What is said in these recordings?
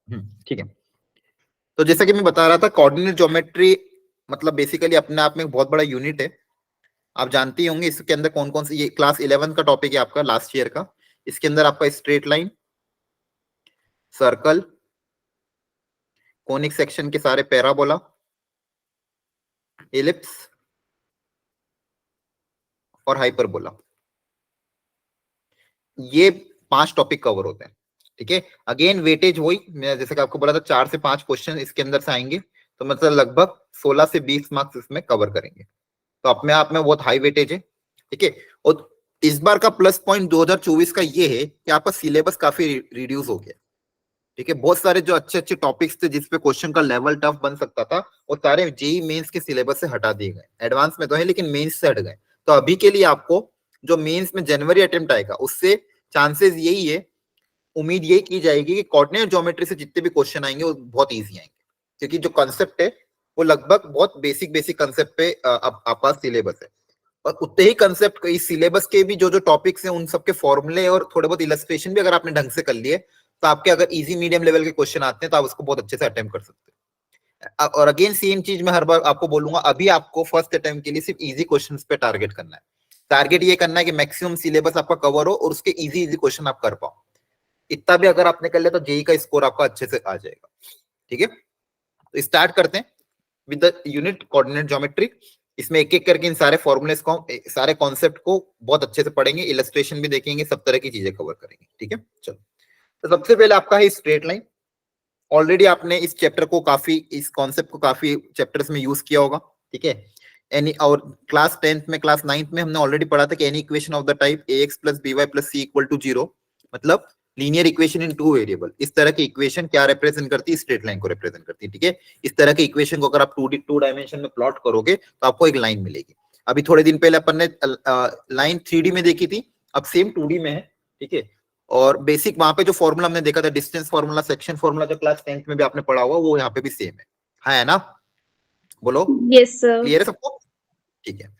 ठीक है। तो जैसा कि मैं बता रहा था, कोऑर्डिनेट ज्योमेट्री मतलब बेसिकली अपने आप में एक बहुत बड़ा यूनिट है। आप जानते ही होंगे इसके अंदर कौन कौन से, ये क्लास 11 का टॉपिक है आपका, लास्ट ईयर का। इसके अंदर आपका straight line, circle, conic section के सारे पैराबोला, एलिप्स और हाइपरबोला, ये 5 टॉपिक कवर होते हैं। ठीक है। अगेन वेटेज वही, मैं जैसे कि आपको बोला था 4 से 5 क्वेश्चन इसके अंदर से आएंगे, तो मतलब लगभग 16 से 20 मार्क्स इसमें कवर करेंगे। तो अपने आप में बहुत हाई वेटेज है। ठीक है। और इस बार का प्लस पॉइंट 2024 का ये है कि आपका सिलेबस काफी रिड्यूस हो गया। ठीक है। बहुत सारे जो अच्छे अच्छे टॉपिक्स थे जिसपे क्वेश्चन का लेवल टफ बन सकता था, वो सारे जेई मेंस के सिलेबस से हटा दिए गए। एडवांस में तो है लेकिन मेंस से हट गए। तो अभी के लिए आपको जो मेंस में जनवरी अटेम्प्ट आएगा, उससे चांसेस यही है, उम्मीद यही की जाएगी कि कोऑर्डिनेट ज्योमेट्री से जितने भी क्वेश्चन आएंगे वो बहुत इजी आएंगे, क्योंकि जो कंसेप्ट है वो लगभग बहुत बेसिक बेसिक कंसेप्ट पे आपका सिलेबस है। और उतने ही कंसेप्ट इस सिलेबस के भी जो जो टॉपिक्स हैं उन सबके फॉर्मूले और थोड़े बहुत इलस्ट्रेशन भी अगर आपने ढंग से कर लिए, तो आपके अगर इजी मीडियम लेवल के क्वेश्चन आते हैं तो आप उसको बहुत अच्छे से अटेम्प्ट कर सकते हैं। और अगेन सेम चीज मैं हर बार आपको बोलूंगा, अभी आपको फर्स्ट अटेम्प्ट के लिए सिर्फ इजी क्वेश्चंस पे टारगेट करना है। टारगेट ये करना है कि मैक्सिमम सिलेबस आपका कवर हो और उसके इजी इजी क्वेश्चन आप कर पाओ। इतना भी अगर आपने कर लिया तो जेई का स्कोर आपका अच्छे से आ जाएगा। ठीक है। तो स्टार्ट करते हैं with the unit coordinate geometry. इसमें एक एक करके इन सारे फॉर्मूलेस को, सारे कॉन्सेप्ट को बहुत अच्छे से पढ़ेंगे, इलस्ट्रेशन भी देखेंगे, सब तरह की चीजें कवर करेंगे। ठीक है। चलो, तो सबसे पहले आपका है स्ट्रेट लाइन। ऑलरेडी आपने इस चैप्टर को काफी, इस कॉन्सेप्ट को काफी चैप्टर्स में यूज किया होगा। ठीक है। एनी और क्लास 10th में, क्लास 9th में हमने ऑलरेडी पढ़ा था कि any equation of the type ax plus by plus c equal to 0, मतलब लीनियर इक्वेशन इन 2 वेरिएबल। इस तरह की इक्वेशन क्या रिप्रेजेंट करती है? स्ट्रेट लाइन को रिप्रेजेंट करती है। ठीक है। इस तरह की इक्वेशन को अगर आप 2 डायमेंशन में प्लॉट करोगे तो आपको एक लाइन मिलेगी। अभी थोड़े दिन पहले अपन ने लाइन 3D में देखी थी, अब सेम 2D में है। ठीक है। और बेसिक वहां पे जो फॉर्मूला हमने देखा था, डिस्टेंस फॉर्मूला, सेक्शन फॉर्मूला, जो क्लास 10th में भी आपने पढ़ा हुआ, वो यहाँ पे भी सेम है ना? बोलो, यस सर। क्लियर है सबको? ठीक है।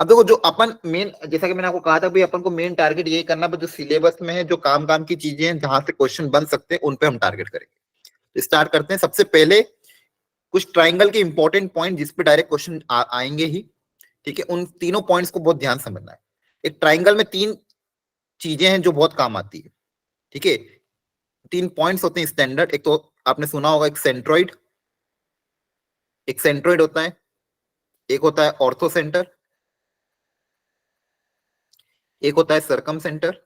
अब देखो, जो अपन मेन, जैसा कि मैंने आपको कहा था भाई, अपन को मेन टारगेट यही करना है, जो सिलेबस में है, जो काम काम की चीजें हैं, जहां से क्वेश्चन बन सकते हैं, उन पे हम टारगेट करेंगे। तो स्टार्ट करते हैं। सबसे पहले कुछ ट्राइंगल के इंपॉर्टेंट पॉइंट जिस पे डायरेक्ट क्वेश्चन आएंगे ही। ठीक है। उन तीनों पॉइंट्स को बहुत ध्यान समझना है। एक ट्राइंगल में 3 चीजें हैं जो बहुत काम आती है। ठीक है। 3 पॉइंट्स होते हैं स्टैंडर्ड। एक तो आपने सुना होगा, एक सेंट्रोइड, एक सेंट्रोइड होता है, एक होता है ऑर्थो सेंटर, एक होता है सरकम सेंटर,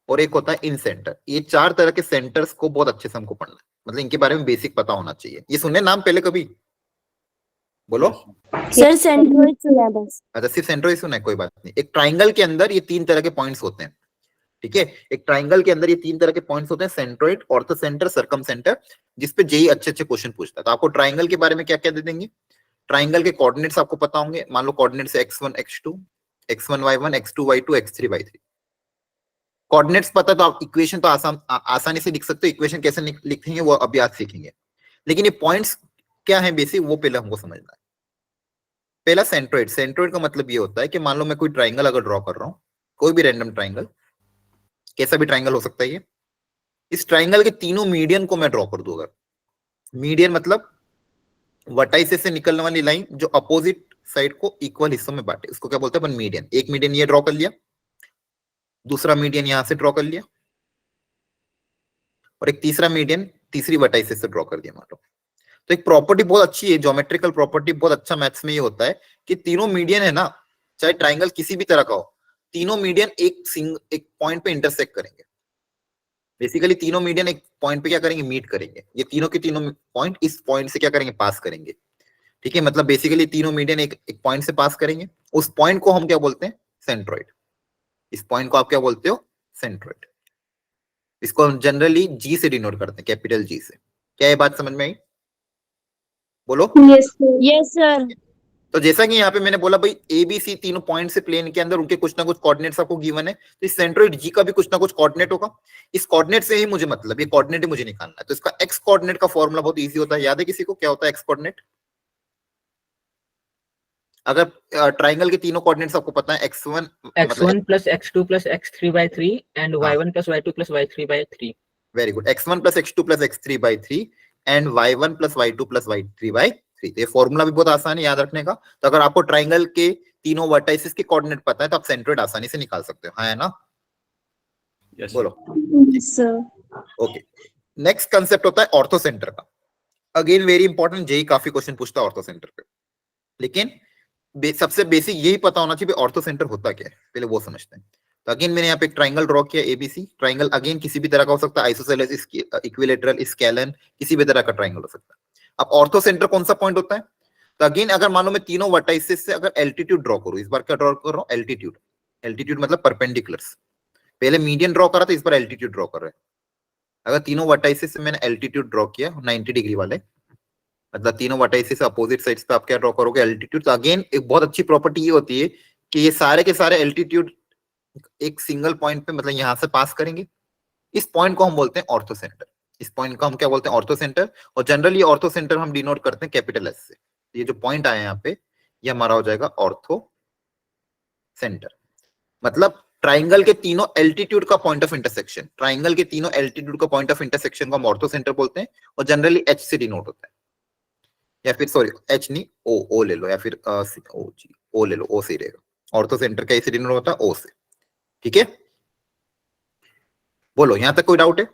और एक होता है इन सेंटर। ये 4 तरह के सेंटर्स को बहुत अच्छे से हमको पढ़ना है, मतलब इनके बारे में बेसिक पता होना चाहिए। ये सुनने नाम पहले कभी? बोलो। सर सेंट्रोइड सुना है बस। अच्छा, सिर्फ सेंट्रोइड सुना है, कोई बात नहीं। एक ट्राइंगल के अंदर ये 3 तरह के पॉइंट्स होते हैं। ठीक है। एक ट्राइंगल के अंदर ये 3 तरह के पॉइंट्स होते हैं, सेंट्रोइड, ऑर्थो सेंटर, सरकम सेंटर, जिसपे जेई अच्छे अच्छे क्वेश्चन पूछता है। तो आपको ट्राइंगल के बारे में क्या क्या दे देंगे? ट्राइंगल के कोऑर्डिनेट्स आपको पता होंगे। मान लो coordinates x1 x2, x1 y1, x2 y2, x3 y3। Coordinates पता तो आप इक्वेशन तो आसानी से लिख सकते हो। इक्वेशन कैसे लिखेंगे वो अभी आज सीखेंगे, लेकिन ये पॉइंट्स क्या है बेसिक, वो पहले हमको समझना है। पहला सेंट्रोइड। सेंट्रोइड का मतलब ये होता है कि मान लो मैं कोई ट्राइंगल अगर ड्रॉ कर रहा हूँ, कोई भी रैंडम ट्राइंगल, कैसा भी ट्राइंगल हो सकता है ये, इस ट्राइंगल के तीनों मीडियन को मैं ड्रॉ कर दूंगा। मीडियन मतलब वर्टाइसेस से निकलने वाली लाइन जो अपोजिट साइड को इक्वल हिस्सों में बांटे, उसको क्या बोलते हैं अपन? मीडियन। एक मीडियन ये ड्रॉ कर लिया, दूसरा मीडियन यहां से ड्रॉ कर लिया, और एक तीसरा मीडियन तीसरी वर्टाइसेस से ड्रॉ कर दिया मान लो। तो एक प्रॉपर्टी बहुत अच्छी है, ज्योमेट्रिकल प्रॉपर्टी बहुत अच्छा मैथ्स में ये होता है कि तीनों मीडियन है ना, चाहे ट्राइंगल किसी भी तरह का हो, तीनों मीडियन एक पॉइंट पे इंटरसेक्ट करेंगे। बेसिकली तीनों मीडियन एक पॉइंट पे क्या करेंगे? मीट करेंगे। ये तीनों के तीनों पॉइंट इस पॉइंट से क्या करेंगे? पास करेंगे। ठीक है। मतलब बेसिकली तीनों मीडियन एक पॉइंट से पास करेंगे। उस पॉइंट को हम क्या बोलते हैं? सेंट्रोइड। इस पॉइंट को आप क्या बोलते हो? सेंट्रोइड। इसको हम जनरली जी से डिनोट करते हैं, कैपिटल जी से। क्या ये बात समझ में आई? बोलो। Yes sir. Yes sir. तो जैसा कि यहाँ पे मैंने बोला भाई, ए बी सी तीनों पॉइंट से प्लेन के अंदर उनके कुछ ना कुछ कोऑर्डिनेट्स आपको गिवन है, तो इस सेंट्रोइड जी का भी कुछ ना कुछ कोऑर्डिनेट होगा। इस कोऑर्डिनेट से ही मुझे मतलब, ये कोऑर्डिनेट ही मुझे निकालना है। तो इसका एक्स कोऑर्डिनेट का फॉर्मूला बहुत इजी होता है। याद है किसी को क्या होता है एक्स कोऑर्डिनेट? अगर ट्राइंगल के तीनों कोऑर्डिनेट्स आपको पता है x1 x1 plus x2 plus x3 by 3 and हाँ। y1 plus y2 plus y3 by 3. Very good, x1 plus x2 plus x3 by 3 and y1 plus y2 plus y3 by 3। ये formula भी बहुत आसान है याद रखने का। तो अगर आपको ट्राइंगल के तीनों वर्टाइसिस के कोऑर्डिनेट पता है तो आप सेंट्रोइड आसानी से निकाल सकते हो, हाँ है ना? Yes, बोलो। Yes, sir. Okay, next concept होता है ऑर्थो सेंटर का। अगेन वेरी इंपॉर्टेंट, जेई काफी क्वेश्चन पूछता है ऑर्थो सेंटर पे, लेकिन सबसे बेसिक यही पता होना चाहिए ऑर्थो सेंटर होता क्या है, पहले वो समझते हैं। तो अगेन मैंने यहाँ पे एक ट्राइंगल ड्रॉ किया एबीसी। ट्राइंगल अगेन किसी भी तरह का हो सकता है, आइसोसेलेस, इक्विलेटरल, स्केलन, किसी भी तरह का ट्राइंगल हो सकता है। अब ऑर्थो सेंटर कौन सा पॉइंट होता है? तो अगेन अगर मान लो मैं तीनों वर्टाइसिस से अगर एल्टीट्यूड ड्रॉ करूं, इस बार क्या ड्रॉ कर रहा हूँ? एल्टीट्यूड। एल्टीट्यूड मतलब परपेंडिकुलर्स। पहले मीडियन ड्रॉ करा था, इस बार एल्टीट्यूड ड्रॉ कर रहे हैं। अगर तीनों वर्टाइसिस से मैंने एल्टीट्यूड ड्रॉ किया 90 डिग्री वाले, मतलब तीनों वर्टाइसिस अपोजिट साइड्स पे आप क्या ड्रॉ करोगे? एल्टीट्यूड। तो अगेन एक बहुत अच्छी प्रॉपर्टी ये होती है कि ये सारे के सारे एल्टीट्यूड एक सिंगल पॉइंट पे, मतलब यहां से पास करेंगे। इस पॉइंट को हम बोलते हैं ऑर्थो सेंटर। इस पॉइंट को हम क्या बोलते हैं? Ortho centre. और जनरली ऑर्थो सेंटर हम डिनोट करते हैं कैपिटल एस से। ये जो पॉइंट आया यहाँ पे, ये हमारा हो जाएगा ऑर्थो सेंटर। मतलब ट्राइंगल के तीनों एल्टीट्यूड का पॉइंट ऑफ इंटरसेक्शन, ट्राइंगल के तीनों एल्टीट्यूड का पॉइंट ऑफ इंटरसेक्शन को हम ऑर्थो सेंटर बोलते हैं। और जनरली एच से डिनोट होता है, या फिर सॉरी एच नहीं, ओ ले लो, या फिर ओ ले लो, ओ से रहेगा। ऑर्थो सेंटर का ऐसे डिनोट होता है ओ से, ठीक है? बोलो, यहां तक कोई डाउट है?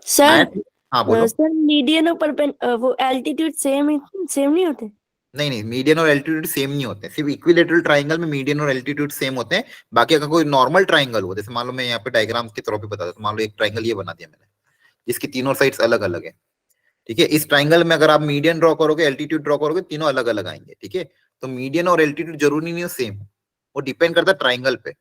सर, हाँ बोलो। सर मीडियन और वो एल्टीट्यूड सेम नहीं होते? नहीं नहीं, मीडियन और एल्टीट्यूड सेम नहीं होते। सिर्फ इक्विलेटरल ट्राइंगल में मीडियन और एल्टीट्यूड सेम होते हैं। बाकी अगर कोई नॉर्मल ट्राइंगल हो, जैसे मान लो मैं यहाँ पे डायग्राम के तौर पे बता देता हूं, मान लो एक ट्राइंगल ये बना दिया मैंने, जिसकी तीनों साइड्स अलग अलग है, ठीक है? इस ट्राइंगल में अगर आप मीडियन ड्रॉ करोगे, एल्टीट्यूड ड्रॉ करोगे, तीनों अलग अलग आएंगे, ठीक है? तो मीडियन और एल्टीट्यूड जरूरी नहीं है सेम, वो डिपेंड करता है ट्राइंगल पे,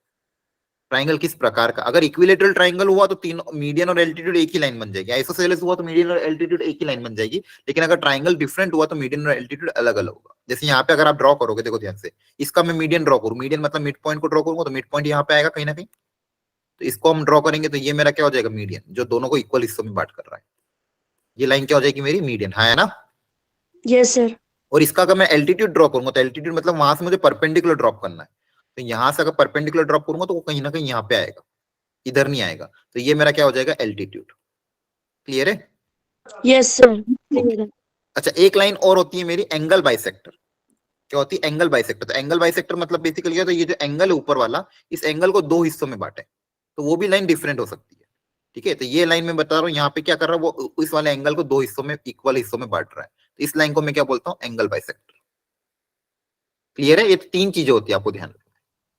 ट्राइंगल किस प्रकार का। अगर इक्विलेटरल ट्राइंगल हुआ तो तीनों मीडियन और एल्टीट्यूड एक ही लाइन बन जाएगी। आइसोसेलेस हुआ तो मीडियन और एल्टीट्यूड एक ही लाइन बन जाएगी। लेकिन अगर ट्राइंगल डिफरेंट हुआ तो मीडियन और एल्टीट्यूड अलग अलग होगा। जैसे यहाँ पे अगर आप ड्रॉ करोगे, देखो ध्यान से, इसका मैं मीडियन ड्रॉ करूँ, मीडियन मतलब मिड पॉइंट को ड्रॉ करूंगा तो मिड पॉइंट यहाँ पे आएगा कहीं ना कहीं। तो इसको हम ड्रॉ करेंगे तो ये मेरा क्या हो जाएगा? मीडियन, जो दोनों को इक्वल हिस्सों में बांट कर रहा है। ये लाइन क्या हो जाएगी? मेरी मीडियन, हाँ है ना? Yes sir. और इसका अगर मैं एल्टीट्यूड ड्रॉ करूंगा तो एल्टीट्यूड मतलब वहां से मुझे परपेंडिकुलर ड्रॉप करना है। तो यहां से अगर परपेंडिकुलर ड्रॉप करूंगा तो वो कहीं ना कहीं यहाँ पे आएगा, इधर नहीं आएगा। तो ये मेरा क्या हो जाएगा? एल्टीट्यूड। क्लियर है? यस सर, क्लियर है। अच्छा, एक लाइन और होती है मेरी, एंगल बाइसेक्टर। क्या होती है? Angle bisector. तो एंगल बाइसेक्टर मतलब बेसिकली क्या, तो ये जो एंगल है ऊपर वाला, इस एंगल को दो हिस्सों में बांटे, तो वो भी लाइन डिफरेंट हो सकती है, ठीक है? तो ये लाइन में बता रहा हूँ, यहाँ पे क्या कर रहा है वो, इस वाले एंगल को दो हिस्सों में, इक्वल हिस्सों में बांट रहा है। तो इस लाइन को मैं क्या बोलता हूँ? Angle bisector. क्लियर है? ये तीन चीजें होती है, आपको ध्यान रखना।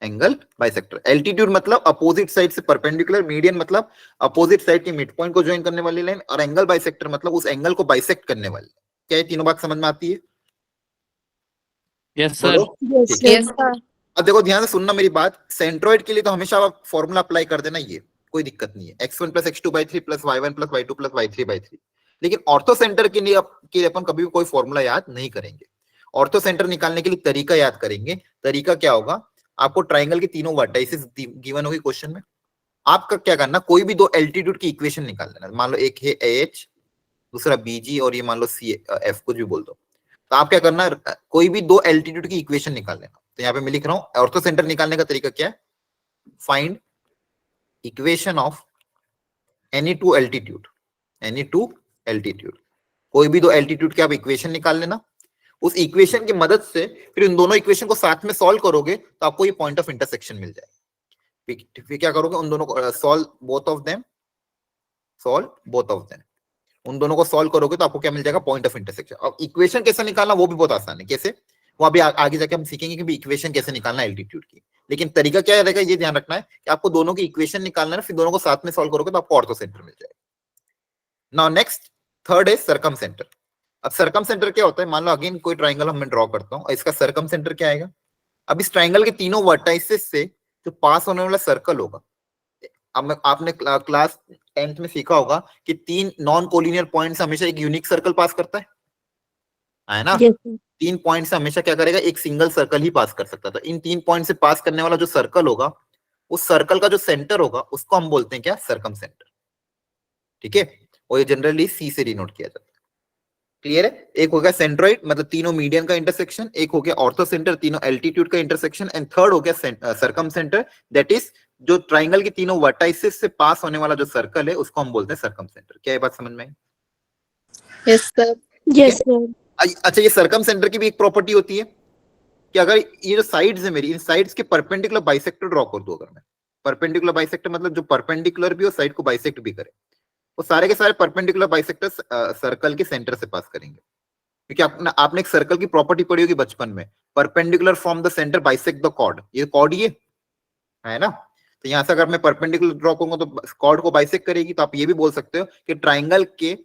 Angle bisector. एल्टीट्यूड मतलब अपोजिट साइड से परपेंडिकुलर, मीडियन मतलब अपोजिट साइड के मिड पॉइंट को ज्वाइन करने वाली लाइन, और एंगल बाइसेक्टर मतलब उस एंगल को बाइसेक्ट करने वाली। क्या ये तीनों बात समझ में आती है? yes sir. यस ठीक है। सर। अब देखो ध्यान से सुनना मेरी बात, सेंट्रोइड के लिए तो हमेशा आप फॉर्मूला अप्लाई कर देना, ये कोई दिक्कत नहीं है, x1 plus x2 by 3 plus y1 plus y2 plus y3 by 3। लेकिन ऑर्थो सेंटर के लिए अपन कभी भी कोई फॉर्मूला याद नहीं करेंगे। ऑर्थो सेंटर निकालने के लिए तरीका याद करेंगे। तरीका क्या होगा? आपको ट्राइंगल के तीनों वर्टाइसेस गिवन होगी क्वेश्चन में, आपका क्या करना, कोई भी दो एल्टीट्यूड की इक्वेशन निकाल लेना। मान लो एक है AH, दूसरा BG, और ये मान लो CF, कुछ भी बोल दो। तो आप क्या करना, कोई भी दो एल्टीट्यूड की इक्वेशन निकाल लेना। तो यहाँ पे मैं लिख रहा हूँ ऑर्थो सेंटर निकालने का तरीका क्या है? Find equation of any two altitude, any two altitude. कोई भी दो एल्टीट्यूड की आप इक्वेशन निकाल लेना। उस इक्वेशन की मदद से फिर इन दोनों इक्वेशन को साथ में सॉल्व करोगे तो आपको ये पॉइंट ऑफ इंटरसेक्शन मिल जाएगा। फिर क्या करोगे? उन दोनों को solve both of them, solve both of them. उन दोनों को सॉल्व करोगे तो आपको क्या मिल जाएगा? Point of intersection. अब इक्वेशन कैसे निकालना वो भी बहुत आसान है। कैसे? वो अभी आगे जाके हम सीखेंगे कि इक्वेशन कैसे निकालना है एल्टीट्यूड की। लेकिन तरीका क्या रहेगा ये ध्यान रखना है कि आपको दोनों की इक्वेशन निकालना है, फिर दोनों को साथ में सॉल्व करोगे तो आपको ऑर्थो सेंटर मिल जाएगा। नाउ नेक्स्ट, थर्ड है सर्कम सेंटर। अब सर्कम सेंटर क्या होता है? मान लो अगेन कोई ट्राइंगल हम मैं ड्रॉ करता हूँ, इसका सर्कम सेंटर क्या आएगा? अब इस ट्राइंगल के तीनों वर्टाइसेस से जो पास होने वाला सर्कल होगा, अब आपने क्लास 10th में सीखा होगा कि तीन नॉन कोलिनियर पॉइंट से हमेशा एक यूनिक सर्कल पास करता है ना? Yes sir. तीन पॉइंट से हमेशा क्या करेगा? एक सिंगल सर्कल ही पास कर सकता था। इन तीन पॉइंट से पास करने वाला जो सर्कल होगा, उस सर्कल का जो सेंटर होगा उसको हम बोलते हैं क्या? सर्कम सेंटर, ठीक है? और ये जनरली C से डिनोट किया जाता है। क्लियर है? एक हो गया सेंट्रोइड मतलब तीनों मीडियन का इंटरसेक्शन, एक हो गया ऑर्थो सेंटर तीनों एल्टीट्यूड का इंटरसेक्शन, एंड थर्ड हो गया सरकम सेंटर, दैट इज जो ट्राइंगल की तीनों वर्टाइसिस से पास होने वाला जो सर्कल है उसको हम बोलते हैं सरकम सेंटर। क्या ये बात समझ में आई? Yes sir. Yes, sir. अच्छा, ये सरकम सेंटर की भी एक प्रॉपर्टी होती है कि अगर ये जो साइड्स है मेरी, इन साइड्स के परपेंडिकुलर बाइसेक्टर ड्रॉ कर दो, अगर मैं परपेंडिकुलर बाइसेक्टर मतलब जो परपेंडिकुलर भी हो साइड को बाइसेक्ट भी करे, वो सारे के सारे परपेंडिकुलर बाइसेक्टर सर्कल के सेंटर से पास करेंगे। क्योंकि आपने एक सर्कल की प्रॉपर्टी पढ़ी होगी बचपन में, perpendicular from the centre bisect the chord, ये कॉर्ड ये है ना। तो यहां से अगर मैं परपेंडिकुलर ड्रॉ करूंगा तो कॉर्ड को बाइसेक्ट करेगी, तो आप ये भी बोल सकते हो कि ट्राइंगल के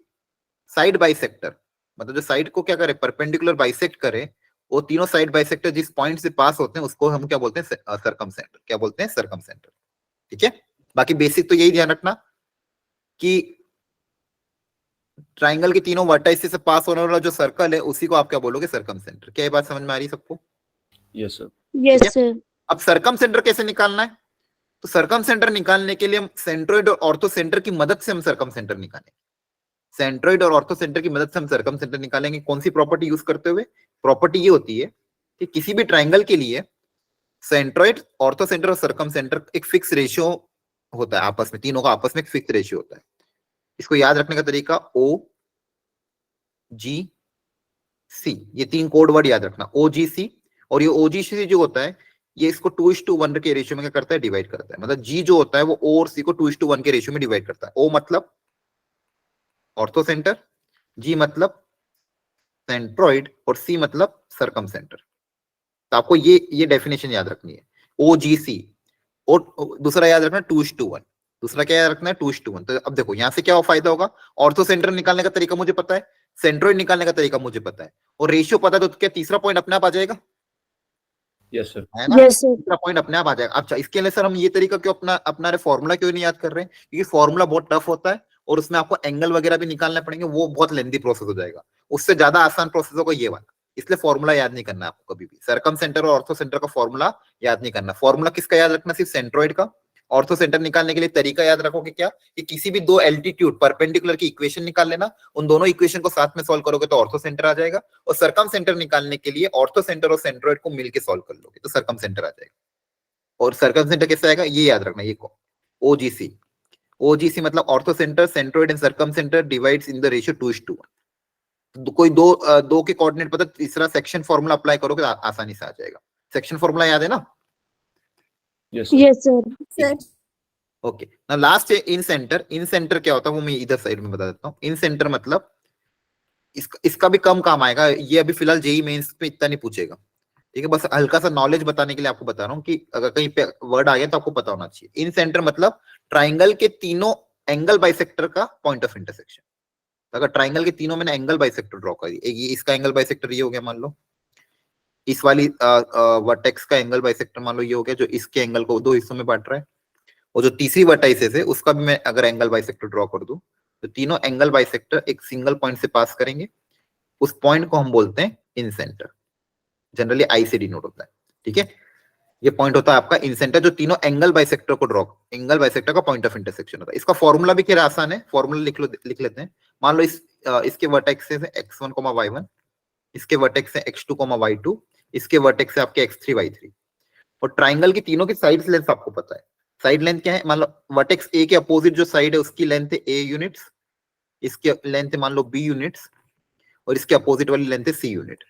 साइड बाइसेक्टर मतलब जो साइड को क्या करे, परपेंडिकुलर बाइसेक्ट करे, वो तीनों साइड बाइसेक्टर जिस पॉइंट से पास होते हैं उसको हम क्या बोलते हैं, सरकम सेंटर। क्या बोलते हैं? सरकम सेंटर। ठीक है, बाकी बेसिक तो यही ध्यान रखना कि ट्राइंगल के तीनों वर्टाइसिस से पास होने वाला जो सर्कल है उसी को आप क्या बोलोगे, सरकम सेंटर। क्या ये बात समझ में आ रही सबको? Yes, sir. Yes, sir. अब सरकम सेंटर कैसे निकालना है? तो सरकम सेंटर निकालने के लिए हम सेंट्रोइड और ऑर्थो सेंटर की मदद से हम सरकम सेंटर निकालेंगे। सेंट्रोइड और ऑर्थो सेंटर की मदद से हम सरकम सेंटर निकालेंगे। कौन सी प्रॉपर्टी यूज करते हुए? प्रॉपर्टी ये होती है कि किसी भी ट्राइंगल के लिए सेंट्रोइड, ऑर्थो सेंटर और सरकम सेंटर एक फिक्स रेशियो होता है आपस में, तीनों का आपस में एक फिक्स रेशियो होता है। इसको याद रखने का तरीका O G C, ये तीन कोड वर्ड याद रखना, OGC। और ये OGC जो होता है ये इसको 2:1 के रेशियो में क्या करता है, डिवाइड करता है। मतलब G जो होता है वो O और C को 2:1 के रेशियो में डिवाइड करता है। O मतलब ऑर्थो सेंटर, G मतलब सेंट्रोइड और C मतलब सरकम सेंटर। तो आपको ये डेफिनेशन याद रखनी है, OGC। और दूसरा याद रखना 2:1। दूसरा क्या याद रखना है, 2:1। तो अब देखो यहां से क्या फायदा होगा, ऑर्थो सेंटर निकालने का तरीका मुझे पता है, सेंट्रोइड निकालने का तरीका मुझे पता है, और रेशियो पता है, तो क्या तीसरा पॉइंट अपने आप आ जाएगा? Yes, sir. है ना? Yes, sir. तीसरा पॉइंट अपने आप आ जाएगा। अच्छा, इसके लिए सर हम ये तरीका क्यों अपना रहे, फॉर्मूला क्यों नहीं याद कर रहे हैं? क्योंकि फॉर्मूला बहुत टफ होता है और उसमें आपको एंगल वगैरह भी निकालना पड़ेंगे, वो बहुत लेंथी प्रोसेस हो जाएगा। उससे ज्यादा आसान प्रोसेस होगा ये वाला, इसलिए फॉर्मूला याद नहीं करना आपको कभी भी। सरकम सेंटर और ऑर्थो सेंटर का फॉर्मूला याद नहीं करना। फॉर्मूला किसका याद रखना? सिर्फ सेंट्रोइड का। ऑर्थो सेंटर निकालने के लिए तरीका याद रखोगे क्या, कि किसी भी दो एल्टीट्यूड परपेंडिकुलर की इक्वेशन निकाल लेना, उन दोनों इक्वेशन को साथ में सॉल्व करोगे तो ऑर्थो सेंटर आ जाएगा। और सरकम सेंटर निकालने के लिए ऑर्थो सेंटर और सेंट्रोइड को मिलकर सॉल्व कर लोगे तो सरकम सेंटर आ जाएगा। और सरकम सेंटर कैसे आएगा ये याद रखना, ये को OGC। OGC मतलब ortho centre, centroid and circum centre divides in the ratio 2:1। कोई दो के कोऑर्डिनेट पता, तीसरा सेक्शन फॉर्मूला अप्लाई करोगे आसानी से आ जाएगा। सेक्शन फॉर्मूला याद है ना? Yes, sir. Yes, sir. Sir okay, now last है इन सेंटर। इन सेंटर क्या होता है वो मैं इधर साइड में बता देता हूँ। इन सेंटर मतलब इसका भी कम काम आएगा, ये अभी फिलहाल जेई मेंस पे इतना नहीं पूछेगा। ठीक है, बस हल्का सा नॉलेज बताने के लिए आपको बता रहा हूँ कि अगर कहीं पे वर्ड आ गया तो आपको पता होना चाहिए। इन सेंटर मतलब ट्राइंगल के तीनों एंगल बाइसेक्टर का पॉइंट ऑफ इंटरसेक्शन। अगर ट्राइंगल के तीनों मैंने एंगल बाइसेक्टर ड्रॉ कर दिया, ये इसका एंगल बाइसेक्टर ये हो गया मान लो, इस वाली वर्टेक्स का एंगल बाइसेक्टर मान लो ये हो गया, जो इसके एंगल को दो हिस्सों में बांट रहा है। और जो तीसरी वर्टाइसिस है उसका भी मैं अगर एंगल बाइसेक्टर ड्रॉ कर दूं तो तीनों एंगल बाइसेक्टर एक सिंगल पॉइंट से पास करेंगे। उस पॉइंट को हम बोलते हैं इन सेंटर, जनरली आई से डिनोट होता है। ठीक है, ये पॉइंट होता है आपका इन सेंटर, जो तीनों एंगल बाइसेक्टर को ड्रॉ, एंगल बाइसेक्टर का पॉइंट ऑफ इंटरसेक्शन होता है। इसका फॉर्मूला भी क्या आसान है, फॉर्मूला लिख लेते हैं। मान लो इसके वर्टेक्स है x1, y1, इसके वर्टेक्स है x2, y2, इसके वर्टेक्स है आपके x3, y3। और ट्राइंगल की तीनों की साइड लेंथ आपको पता है। साइड लेंथ क्या है, मान लो वर्टेक्स ए के अपोजिट जो साइड है उसकी लेंथ है a यूनिट्स, इसके लेंथ है मान लो b यूनिट्स, और इसके अपोजिट वाली लेंथ है c यूनिट।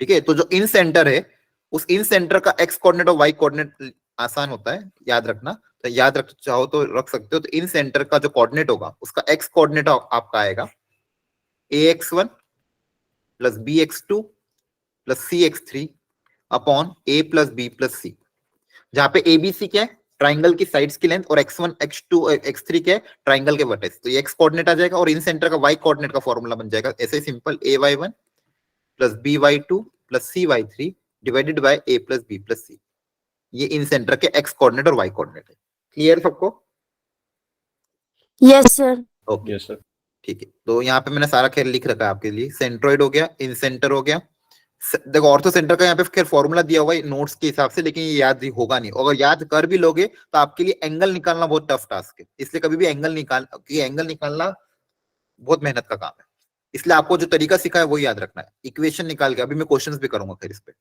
ठीक है, तो जो इन सेंटर है उस इन सेंटर का x कोऑर्डिनेट और y कोऑर्डिनेट आसान होता है याद रखना, तो याद रख चाहो तो रख सकते हो। तो इन सेंटर का जो कोऑर्डिनेट होगा उसका x कोऑर्डिनेट आपका आएगा ax1 plus bx2 plus cx3 upon a plus b plus c, जहां पे abc क्या है, ट्राइंगल की साइड्स की लेंथ, और x1 x2 x3 क्या है, ट्राइंगल के वर्टेक्स। तो ये x कोऑर्डिनेट आ जाएगा और इन सेंटर का y कोऑर्डिनेट का फॉर्मूला बन जाएगा ऐसे simple, ay1 plus by2 plus cy3 divided by a plus b plus c। ये इन सेंटर के x कोऑर्डिनेट और y कोऑर्डिनेट है। क्लियर सबको? Yes, sir. Okay Yes, sir. ठीक है, तो यहाँ पे मैंने सारा खेल लिख रखा है आपके लिए। सेंट्रोइड हो गया, इन सेंटर हो गया। देखो ऑर्थो सेंटर का यहाँ पे खैर फॉर्मूला दिया हुआ है नोट्स के हिसाब से, लेकिन ये याद होगा नहीं। अगर याद कर भी लोगे तो आपके लिए एंगल निकालना बहुत टफ टास्क है, इसलिए कभी भी एंगल निकालना बहुत मेहनत का काम है। इसलिए आपको जो तरीका सिखा है वो याद रखना है, इक्वेशन निकाल के। अभी मैं क्वेश्चंस भी करूंगा फिर इस पे,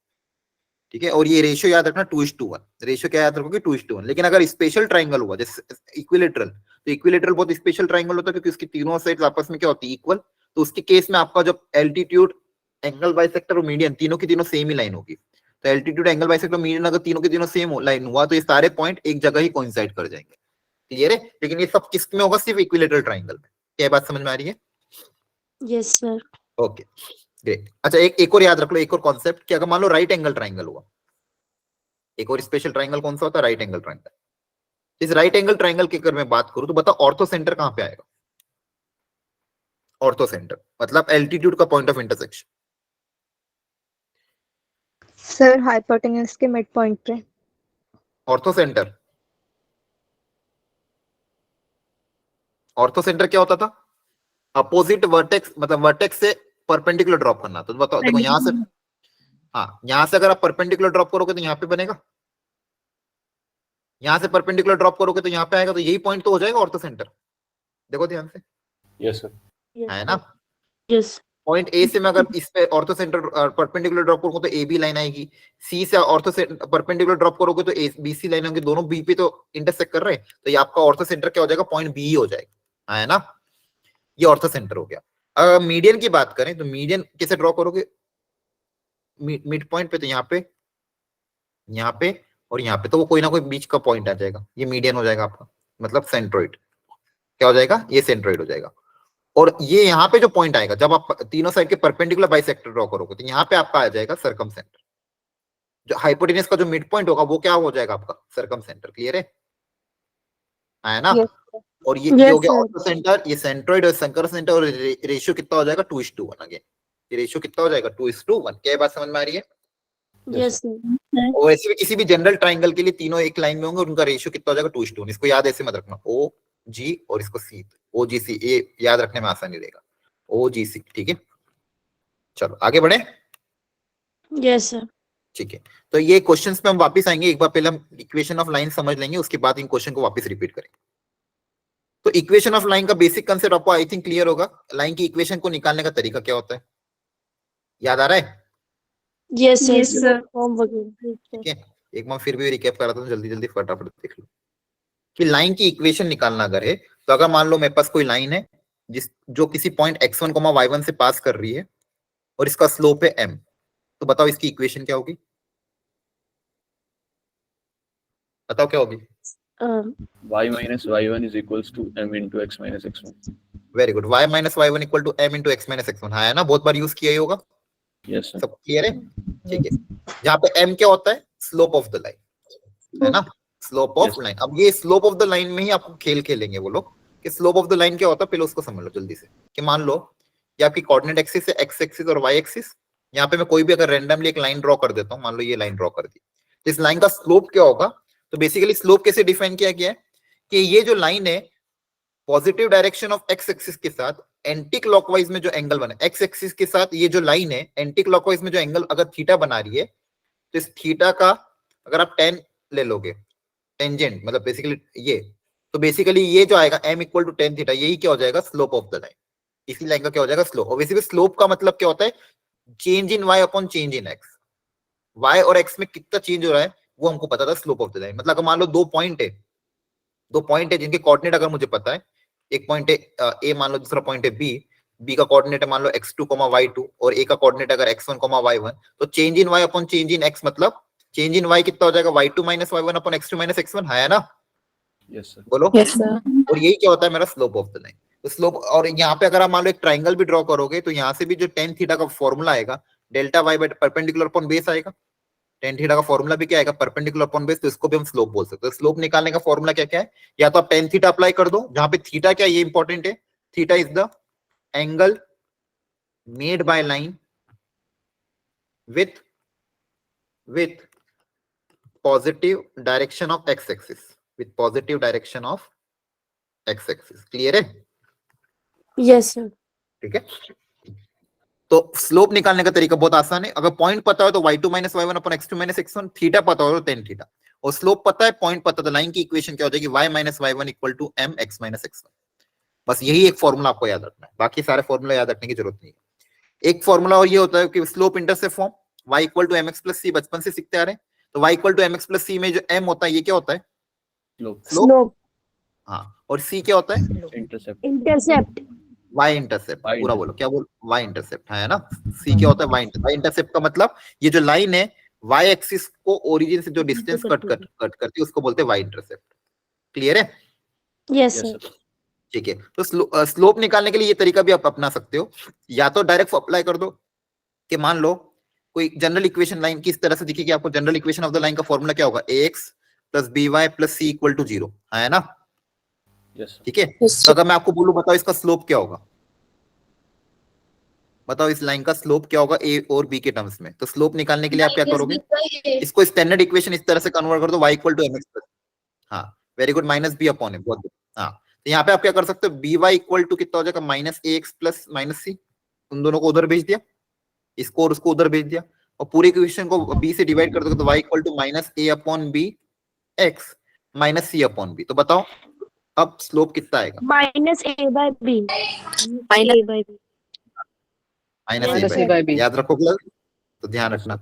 ठीक है। और ये रेशियो याद रखना 2:1, रेशियो क्या याद रखोगे 2:1। लेकिन अगर स्पेशल ट्राइंगल हुआ जैसे इक्विलेटरल, तो इक्विलेटरल बहुत स्पेशल ट्राइंगल होता है क्योंकि उसकी तीनों साइड्स आपस में क्या होती है, इक्वल। तो उसके केस में आपका जो एल्टीट्यूड, एंगल बाइसेक्टर और मीडियन तीनों की तीनों सेम ही लाइन होगी। तो एल्टीट्यूड, एंगल बाइसेक्टर, मीडियन अगर तीनों की तीनों सेम लाइन हुआ तो ये सारे पॉइंट एक जगह ही कोइंसाइड कर जाएंगे, क्लियर है। लेकिन ये सब किस में होगा, सिर्फ इक्विलेटरल ट्राइंगल में। क्या बात समझ में आ रही है? Yes, sir. Okay great. अच्छा एक और याद रख लो, एक और कॉन्सेप्ट कि अगर मान लो राइट एंगल ट्राइंगल हुआ, एक और स्पेशल ट्राइंगल कौन सा होता है, राइट एंगल ट्राइंगल। इस राइट एंगल ट्राइंगल की अगर मैं बात करूं तो बताओ ऑर्थो सेंटर कहां पे आएगा? ऑर्थो सेंटर मतलब एल्टीट्यूड का point of intersection. Sir hypotenuse के मिड पॉइंट पे। ऑर्थो सेंटर, ऑर्थो सेंटर क्या होता था? अपोजिट वर्टेक्स, मतलब वर्टेक्स से परपेंडिकुलर ड्रॉप करना। तो बताओ, देखो यहां से, हाँ यहां से अगर आप परपेंडिकुलर ड्रॉप करोगे तो यहाँ पे बनेगा, यहां से परपेंडिकुलर ड्रॉप करोगे तो यहाँ पे आएगा, तो यही पॉइंट तो हो जाएगा ऑर्थो सेंटर। देखो ध्यान से, Yes, sir. Yes, है ना। yes, पॉइंट ए से मैं अगर इस पे ऑर्थो सेंटर परपेंडिकुलर ड्रॉप करूंगा तो ए बी लाइन आएगी, सी से ऑर्थो से परपेंडिकुलर ड्रॉप करोगे तो ए बी सी लाइन होंगी, दोनों बी पे तो इंटरसेक्ट कर रहे हैं, तो ये आपका ऑर्थो सेंटर क्या हो जाएगा, पॉइंट बी हो जाएगा, है ना। ये ऑर्थो सेंटर हो गया। अगर मीडियन की बात करें तो मीडियन कैसे ड्रॉ करोगे, मिड पॉइंट पे, तो यहाँ पे और यहाँ पे, तो वो कोई ना कोई बीच का पॉइंट आ जाएगा, ये मीडियन हो जाएगा आपका, मतलब सेंट्रोइड। क्या हो जाएगा, ये सेंट्रोइड हो जाएगा। और ये यहाँ पे जो पॉइंट आएगा, जब आप तीनों साइड के परपेंडिकुलर बाइसेक्टर ड्रॉ करोगे तो यहाँ पे आपका आ जाएगा सर्कम सेंटर। जो हाइपोटेन्यूज का जो मिड पॉइंट होगा वो क्या हो जाएगा आपका, सर्कम सेंटर, क्लियर है ना। Yes, और ये Yes, हो गया sir. ऑर्थो सेंटर, ये सेंट्रोइड और सर्कम सेंटर, और रेशियो कितना हो जाएगा 2:1 अगेन। ये रेशियो कितना हो जाएगा 2:1। क्या बात समझ में आ रही है? yes, sir. और वैसे भी किसी भी जनरल ट्राइंगल के लिए तीनों एक लाइन में होंगे और उनका रेशियो कितना हो जाएगा 2:1। इसको याद ऐसे मत रखना, ओ जी और इसको सी, ओ जी सी, ये याद रखने में आसानी रहेगा, ओ जी सी, ठीक है। चलो आगे बढ़े, Yes, sir. ठीक है। तो ये क्वेश्चंस पे हम वापस आएंगे, एक बार पहले हम इक्वेशन ऑफ लाइन समझ लेंगे, उसके बाद इन क्वेश्चन को वापस रिपीट करेंगे। तो इक्वेशन ऑफ लाइन का बेसिक कंसेप्ट आपको आई थिंक क्लियर होगा। लाइन की इक्वेशन को निकालने का तरीका क्या होता है, याद आ रहा है? Yes, sir. Yes, sir. Form वगैरह. ठीक है, एक बार फिर भी रिकैप करा था, जल्दी जल्दी फटाफट देख लो कि लाइन की इक्वेशन निकालना अगर है तो अगर मान लो मेरे पास कोई लाइन है जो किसी पॉइंट x1, y1 से पास कर रही है और इसका स्लोप है m, तो बताओ इसकी इक्वेशन क्या होगी, बताओ क्या होगी? Y minus Y1 is equals to M into X minus X1. Very good, y minus y1 equal to m into X minus x1, है ना, बहुत बार यूज किया ही होगा, Yes, sir. सब क्लियर है, ठीक है। जहाँ पे m क्या होता है, स्लोप ऑफ द लाइन, है ना, स्लोप ऑफ लाइन। अब ये स्लोप ऑफ द लाइन में ही आपको खेल खेलेंगे वो लोग कि स्लोप ऑफ द लाइन क्या होता है, पहले उसको समझ लो जल्दी से। कि मान लो ये आपकी कोऑर्डिनेट एक्सिस है, एक्स एक्सिस और वाई एक्सिस। यहाँ पे मैं कोई भी अगर रैंडमली एक लाइन ड्रॉ कर देता हूँ, मान लो ये लाइन ड्रॉ कर दी, तो इस लाइन का स्लोप क्या होगा? तो बेसिकली स्लोप कैसे डिफाइन किया गया है कि ये जो लाइन है positive direction of x axis के साथ एंटी क्लॉकवाइज में जो एंगल बना, एक्स एक्सिस के साथ ये जो लाइन है एंटी क्लॉकवाइज में जो एंगल अगर थीटा बना रही है, तो इस थीटा का अगर आप tan ले लोगे, टेंजेंट मतलब बेसिकली ये, तो बेसिकली ये जो आएगा m equal to tan theta, यही क्या हो जाएगा, स्लोप ऑफ द लाइन। इसी लाइन का क्या हो जाएगा, स्लोप। और बेसिकली स्लोप का मतलब क्या होता है, change in y upon change in x। y और x में कितना चेंज हो रहा है वो हमको पता था, स्लोप ऑफ द लाइन। मतलब अगर मान लो दो पॉइंट है जिनके कोऑर्डिनेट अगर मुझे पता है, एक पॉइंट है a मान लो, दूसरा पॉइंट है b का कोऑर्डिनेट है मान लो x2, y2 और a का कोऑर्डिनेट अगर x1, y1, तो change in y upon change in x मतलब चेंज इन y कितना हो जाएगा, y2 minus y1 upon x2 minus x1, है ना, Yes, sir. बोलो। Yes, sir. और यही क्या होता है मेरा स्लोप ऑफ द लाइन। तो स्लोप, और यहाँ पे अगर आप मान लो एक ट्राइंगल भी ड्रॉ करोगे तो यहाँ से भी जो tan थीटा का फॉर्मूला आएगा, delta y by perpendicular upon base आएगा। tan थीटा का फॉर्मूला भी क्या आएगा, परपेंडिकुलर अपॉन बेस, तो इसको भी हम स्लोप बोल सकते हैं। स्लोप निकालने का फॉर्मूला क्या क्या है, या तो आप tan थीटा अप्लाई कर दो, जहां पे थीटा क्या, ये इंपॉर्टेंट है, theta is the angle made by line with positive direction of x axis, with positive direction of x axis, clear है? Yes, sir. ठीक है, तो स्लोप निकालने का तरीका बहुत आसान है। अगर पॉइंट पता हो तो y2 minus y1 upon x2 minus x1, theta पता हो तो tan थीटा, और स्लोप पता है, पॉइंट पता, तो लाइन की इक्वेशन क्या हो जाएगी, y minus y1 equal to m x minus x1। बस यही एक फॉर्मूला आपको याद रखना है, बाकी सारे फॉर्मूला याद रखने की जरूरत नहीं है। एक फॉर्मूला और ये होता है कि slope intercept form y equal to mx plus c, बचपन से सीखते आ रहे हैं। तो y equal to mx plus c में जो m होता है ये क्या होता है? स्लोप स्लोप हाँ, और c क्या होता है? Intercept intercept y intercept. Y पूरा बोलो, क्या बोल? y इंटरसेप्ट है ना। c क्या होता है? y इंटरसेप्ट का मतलब ये जो लाइन है y एक्सिस को ओरिजिन से जो डिस्टेंस कट करती है उसको बोलते हैं y इंटरसेप्ट। क्लियर है? Yes yes sir. सर ठीक है। तो स्लोप निकालने के लिए ये तरीका भी आप अपना सकते हो, या तो डायरेक्ट अप्लाई कर दो कि मान लो कोई जनरल इक्वेशन लाइन किस तरह से दिखेगी आपको। General equation of the line का फॉर्मूला क्या होगा? ax plus by plus c equal to 0 है ना। यस सर ठीक है। तो अगर मैं आपको बोलूं बताओ इसका स्लोप क्या होगा, बताओ इस लाइन का स्लोप क्या होगा a और b के टर्म्स में। तो स्लोप निकालने के लिए आप क्या करोगे? इसको स्टैंडर्ड इक्वेशन इस तरह से कन्वर्ट कर दो, y equal to mx plus, हाँ very good, minus b upon m, बहुत good। हाँ, तो यहाँ पे आप क्या कर सकते हो? by इक्वल टू कितना हो जाएगा? Minus ax plus minus c, उन दोनों को उधर भेज दिया, इसको और उसको उधर भेज दिया, और पूरे इक्वेशन को b से डिवाइड कर दो तो y equal to minus a upon b x minus c upon b। तो बताओ अब स्लोप कितना आएगा? Minus a by b, minus a by b। Minus Minus a a by by, b। याद रखोगे तो ध्यान रखना।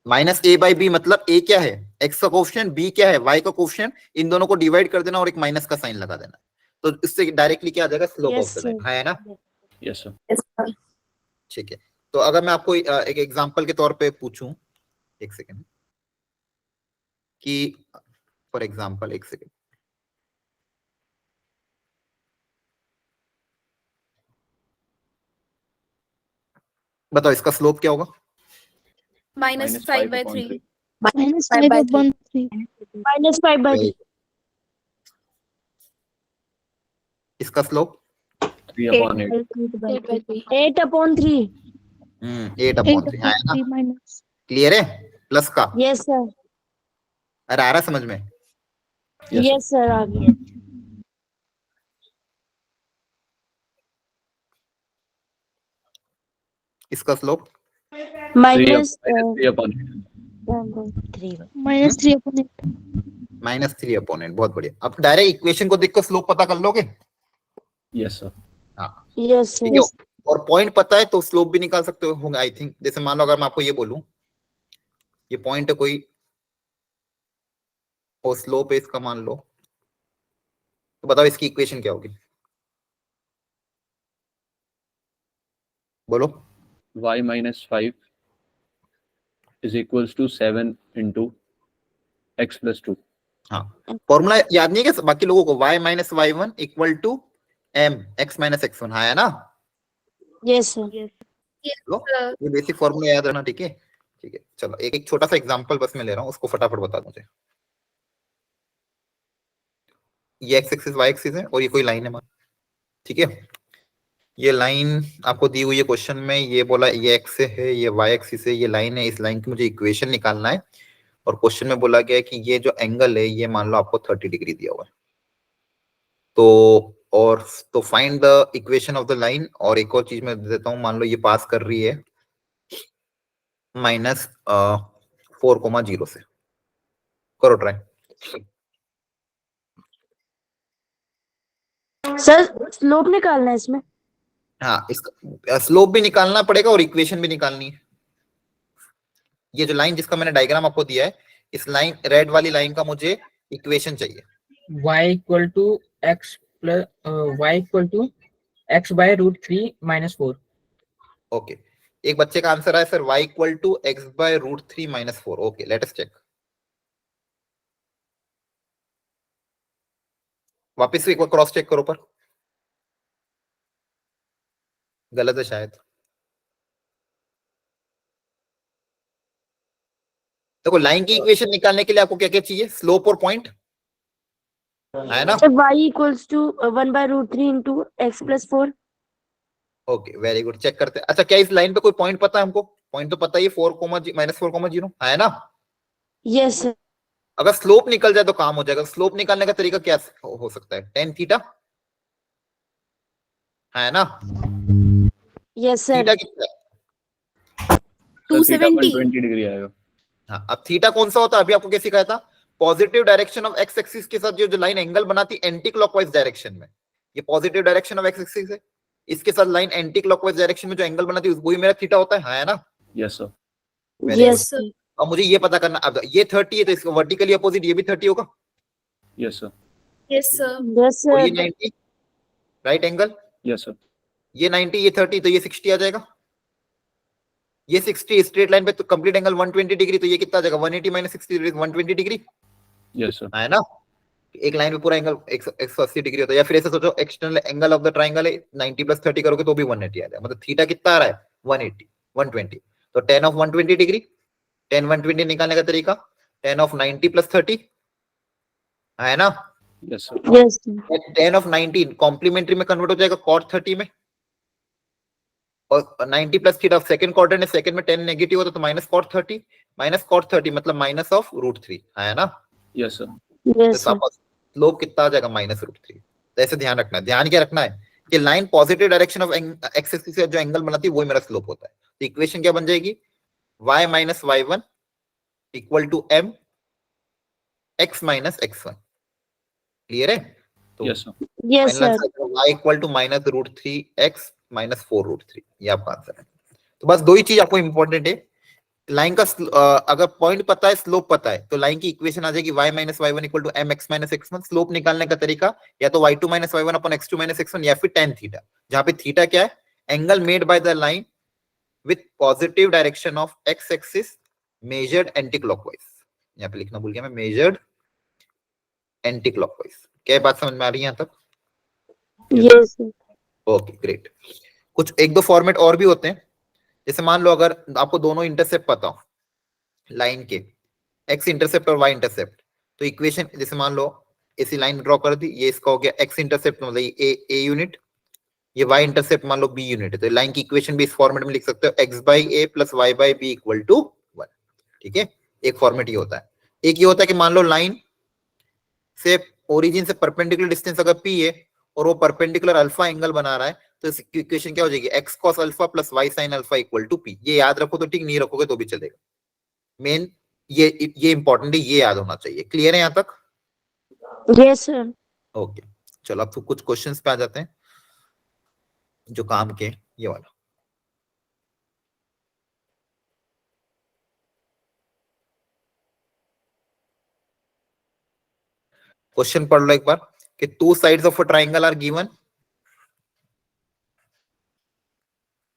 माइनस a बाई b मतलब a क्या है? x का कोफिशिएंट, b क्या है? y का कोफिशिएंट, इन दोनों को डिवाइड कर देना और एक माइनस का साइन लगा देना। तो इससे डायरेक्टली क्या आ जाएगा? Slope Yes, of the line, sir. है ना। यस सर ठीक है। तो अगर मैं आपको एक एग्जांपल के तौर पे पूछूं, एक सेकंड, कि फॉर एग्जांपल, एक सेकंड, बताओ इसका स्लोप क्या होगा? minus 5 by 3. Minus 5 upon 3. Minus 5 by 3। इसका स्लोप 3/8 8 अपॉन 3। 8 अपॉन 3 है ना। 3 minus. क्लियर है? प्लस का, यस सर, अरे आ रहा समझ में? यस सर, आ गया। इसका slope minus 3/8 Minus 3 upon 8. Minus 3 upon 8। बहुत बढ़िया। अब डायरेक्ट इक्वेशन को देखकर स्लोप पता कर लोगे। यस सर हाँ, यस ठीक है। सर। और पॉइंट पता है तो स्लोप भी निकाल सकते होंगे आई थिंक। जैसे मान लो अगर मैं आपको ये बोलूं, ये पॉइंट है कोई और स्लोप है इसका, मान लो, तो बताओ इसकी इक्वेशन क्या होगी? बोलो। y minus 5 is equals to 7 into x plus 2 हाँ, फॉर्मूला याद नहीं है क्या बाकी लोगों को? y minus Y one equal to m x minus X one, है ना। Yes sir. लो, ये बेसिक फॉर्मूला याद रखना। ठीक है, ठीक है। चलो एक एक छोटा सा एग्जांपल बस मैं ले रहा हूँ, उसको फटाफट बता दो मुझे। ये x एक्सिस y एक्सिस है और ये कोई लाइन है मान, ठीक है। ये लाइन आपको दी हुई है क्वेश्चन में, ये बोला ये x है, ये y एक्सिस है, ये लाइन है, इस लाइन की मुझे इक्वेशन निकालना है। और क्वेश्चन में बोला गया है कि ये जो एंगल है ये मान लो आपको 30 डिग्री दिया हुआ है। तो find the equation of the line. और एक और चीज मैं देता हूं, मान लो ये पास कर रही है माइनस 4,0 से, करो ट्राई। सर स्लोप निकालना है इसमें। हाँ, इसका स्लोप भी निकालना पड़ेगा और इक्वेशन भी निकालनी है। ये जो लाइन जिसका मैंने डायग्राम आपको दिया है, इस लाइन रेड वाली लाइन का मुझे इक्वेशन चाहिए। y equal to x plus y equal to x by root 3 minus 4. Okay, एक बच्चे का आंसर है sir y equal to X by root 3 minus 4। Okay, let us check. वापस से एक बार क्रॉस चेक करो, पर गलत है शायद। देखो, लाइन की इक्वेशन निकालने के लिए आपको क्या क्या चाहिए? स्लोप और पॉइंट, है ना। Sir y equals to 1 by root 3 into x plus 4। Okay, very good. Check करते हैं। अच्छा, क्या इस लाइन पे कोई पॉइंट पता है हमको? पॉइंट तो पता ही है, 4, माइनस 4,0, है ना। Yes sir. अगर स्लोप निकल जाए तो काम हो जाएगा। स्लोप निकालने का तरीका क्या हो सकता है? tan थीटा, है ना। Yes sir. थीटा कितना है? 270. 120 डिग्री आएगा। हाँ, अब थीटा कौन सा होता है? अभी आपको क्या सिखाया था? Positive direction of x axis के साथ जो लाइन एंगल बनाती एंटी क्लॉकवाइज डायरेक्शन में, ये positive direction of x axis है, इसके साथ लाइन एंटी क्लॉकवाइज डायरेक्शन में जो एंगल बनाती है वही मेरा थीटा होता है, हाँ है ना? Yes, sir. Very Yes, good. sir. अब मुझे ये पता करना, अब ये 30 है तो इसका वर्टिकली अपोजिट ये भी 30 होगा, Yes, sir. Yes, sir. Yes, और ये sir. 90 right angle, Yes, sir. ये 90 ये 30 तो ये 60 आ जाएगा, ये 60 स्ट्रेट लाइन पे तो कंप्लीट एंगल 120 डिग्री, तो ये कितना आ जाएगा 180 माइनस 60 120 डिग्री, Yes, sir. है ना? एक लाइन पे पूरा एंगल 180 डिग्री होता है। या फिर ऐसे सोचो external angle of the triangle है 90 प्लस 30 करोगे तो भी 180 आ जाएगा, मतलब थीटा कितना आ रहा है 180 120, तो tan ऑफ 120 डिग्री, tan 120 निकालने का तरीका tan ऑफ 90 प्लस 30, है ना? Yes, sir. Yes, sir. tan of 90 complementary में कन्वर्ट हो जाएगा cot 30 में, और 90 प्लस थीटा सेकंड क्वाड्रेंट है, सेकंड में tan नेगेटिव होता है तो माइनस cot 30 मतलब माइनस ऑफ √3, है ना? Yes, sir. Yes, sir. Slope कितना आ जाएगा -√3। तो ऐसे ध्यान रखना है, ध्यान क्या रखना है कि line positive direction of x axis से जो एंगल बनाती है वही मेरा स्लोप होता है। तो इक्वेशन क्या बन जाएगी, y minus y1 equal to m x minus x1, clear है? तो Yes, sir. Yes, sir. y equal to -√3x minus 4√3, ये आपका आंसर है। तो बस दो ही चीज आपको इंपॉर्टेंट है, लाइन का अगर पॉइंट पता है स्लोप पता है तो लाइन की इक्वेशन आ जाएगी y minus y1 equal to mx minus x1। Slope निकालने का तरीका या तो y2 minus y1 upon x2 minus x1 या फिर tan थीटा, जहां पे थीटा क्या है, angle made by the line with positive direction of x axis measured anti clockwise, यहाँ पे लिखना भूल गया मैं, मेजर्ड एंटी क्लॉकवाइज। क्या बात समझ में आ रही है यहाँ तक? Yes, sir. Okay great. कुछ एक दो फॉर्मेट और भी होते हैं, जैसे मान लो अगर आपको दोनों इंटरसेप्ट पता हो लाइन के, एक्स इंटरसेप्ट और वाई इंटरसेप्ट, तो इक्वेशन जैसे मान लो ऐसी लाइन ड्रॉ कर दी, ये इसका हो गया एक्स इंटरसेप्ट मतलब ये ए यूनिट, ये वाई इंटरसेप्ट मान लो बी यूनिट है, तो लाइन की इक्वेशन भी इस फॉर्मेट में लिख सकते हो, X by A plus Y by B equal to 1, ठीक है? एक फॉर्मेट ये होता है। एक ये होता है कि मान लो लाइन से ओरिजिन से परपेंडिकुलर डिस्टेंस अगर पी है और वो परपेंडिकुलर अल्फा एंगल बना रहा है, तो इस इक्वेशन क्या हो जाएगी, X cos alpha plus Y sine alpha equal to P. ये याद रखो तो ठीक, नहीं रखोगे तो भी चलेगा। मेन ये इंपॉर्टेंट है, ये याद होना चाहिए। क्लियर है यहाँ तक? Yes, sir. ओके चलो अब तो कुछ क्वेश्चंस पे आ जाते हैं जो काम के, ये वाला क्वेश्चन पढ़ लो एक बार कि two sides of a triangle are given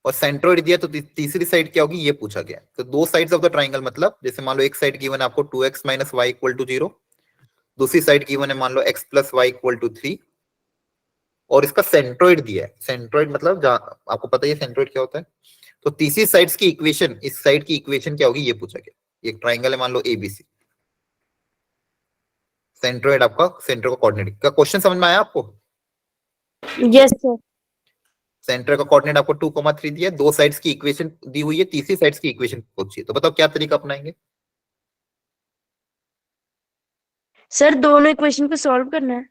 और सेंट्रोइड दिया, तो तीसरी साइड क्या होगी ये पूछा गया। तो दो साइड्स ऑफ द ट्राइंगल मतलब जैसे मान लो एक साइड गिवन है आपको 2x minus Y equal to 0, दूसरी साइड गिवन है मान लो x plus Y equal to 3, और इसका सेंट्रोइड दिया है। सेंट्रोइड मतलब आपको पता ही है सेंट्रोइड क्या होता है। तो तीसरी साइड्स की इक्वेशन, इस साइड की इक्वेशन क्या होगी ये पूछा गया। एक ट्राइंगल है मान लो ABC, सेंट्रोइड आपका सेंटर का कोऑर्डिनेट का क्वेश्चन समझ में आया आपको? Yes, sir. सेंटर का कोऑर्डिनेट आपको 2,3 दिया है, दो साइड्स की इक्वेशन दी हुई है, तीसरी साइड्स की इक्वेशन पूछी है, तो बताओ क्या तरीका अपनाएंगे? Sir, दोनों इक्वेशन को सॉल्व करना है,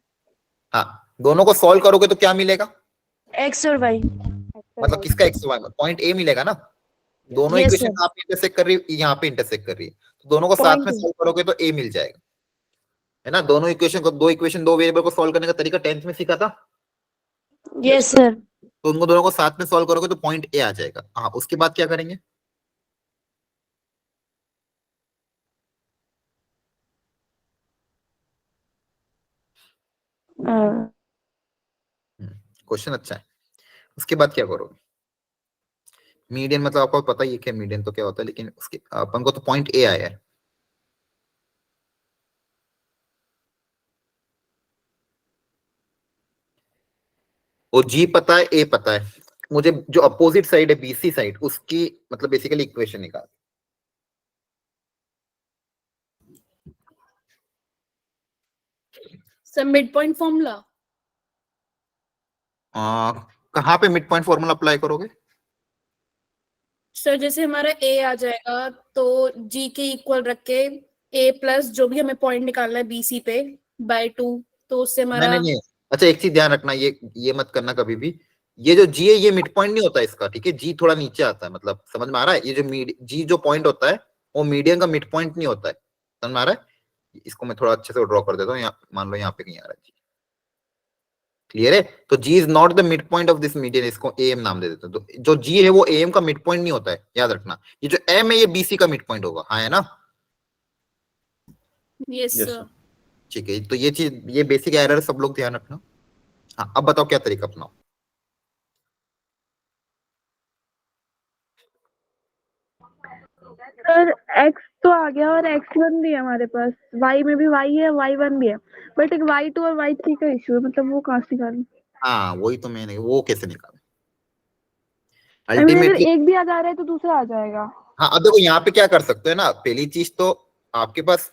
हाँ दोनों को सॉल्व करोगे तो क्या मिलेगा, x और y. मतलब किसका x y पॉइंट A मिलेगा ना। दोनों Yes, इक्वेशन sir. यहाँ पे इंटरसेक्ट कर रही है, यहाँ पे इंटरसेक्ट कर रही है, तो दोनों को साथ Point में A. सॉल्व करोगे तो A मिल जाएगा, है ना? दोनों इक्वेशन को, दो वेरिएबल को सॉल्व करने का तरीका 10th में सीखा था, Yes, sir. तो उनको दोनों को साथ में सॉल्व करोगे तो पॉइंट A आ जाएगा। हाँ उसके बाद क्या करेंगे? क्वेश्चन अच्छा है। उसके बाद क्या करोगे? मीडियन मतलब आपको पता ही है कि मीडियन तो क्या होता है, लेकिन उसके अपन को तो पॉइंट ए आया है। वो जी पता है, ए पता है, मुझे जो अपोजिट साइड है बीसी साइड, उसकी मतलब बेसिकली इक्वेशन निकाल। Sir mid point formula. कहाँ पे मिड पॉइंट फॉर्मूला अप्लाई करोगे? सर जैसे हमारा ए आ जाएगा तो जी के इक्वल रख के ए प्लस जो भी हमें पॉइंट निकालना है बीसी पे बाय 2, तो उससे हमारा नहीं। अच्छा एक चीज ध्यान रखना, ये मत करना कभी भी, ये जो जी है ये मिड पॉइंट नहीं होता इसका, ठीक है? जी थोड़ा नीचे आता है, मतलब समझ में आ रहा है? ये जो जी जो पॉइंट होता है वो मीडियन का मिड पॉइंट नहीं होता है, समझ में आ रहा है? इसको मैं थोड़ा अच्छे से ड्रॉ कर देता हूँ, मान लो यहाँ पे कहीं आ रहा है जी, क्लियर है? तो G is not the mid point of this median, इसको AM नाम दे देते हैं। तो जो G है वो AM का मिड पॉइंट नहीं होता है, याद रखना। ये जो M है ये BC का मिड पॉइंट होगा, हाँ है ना? Yes Yes, sir. sir. ठीक है, तो ये चीज, ये बेसिक एरर सब लोग ध्यान रखना। हाँ, अब बताओ क्या तरीका अपनाओ। सर x तो आ गया और x1 भी है हमारे पास, y में भी y है, y1 भी है, बट एक y2 और y3 का इशू है, मतलब वो कहाँ से निकालूं? हाँ वही तो मैंने, वो कैसे निकाले I mean, अगर अल्टीमेटली। एक भी आ जा रहा है तो दूसरा आ जाएगा। हाँ, अब देखो यहाँ पे क्या कर सकते हो ना, पहली चीज तो आपके पास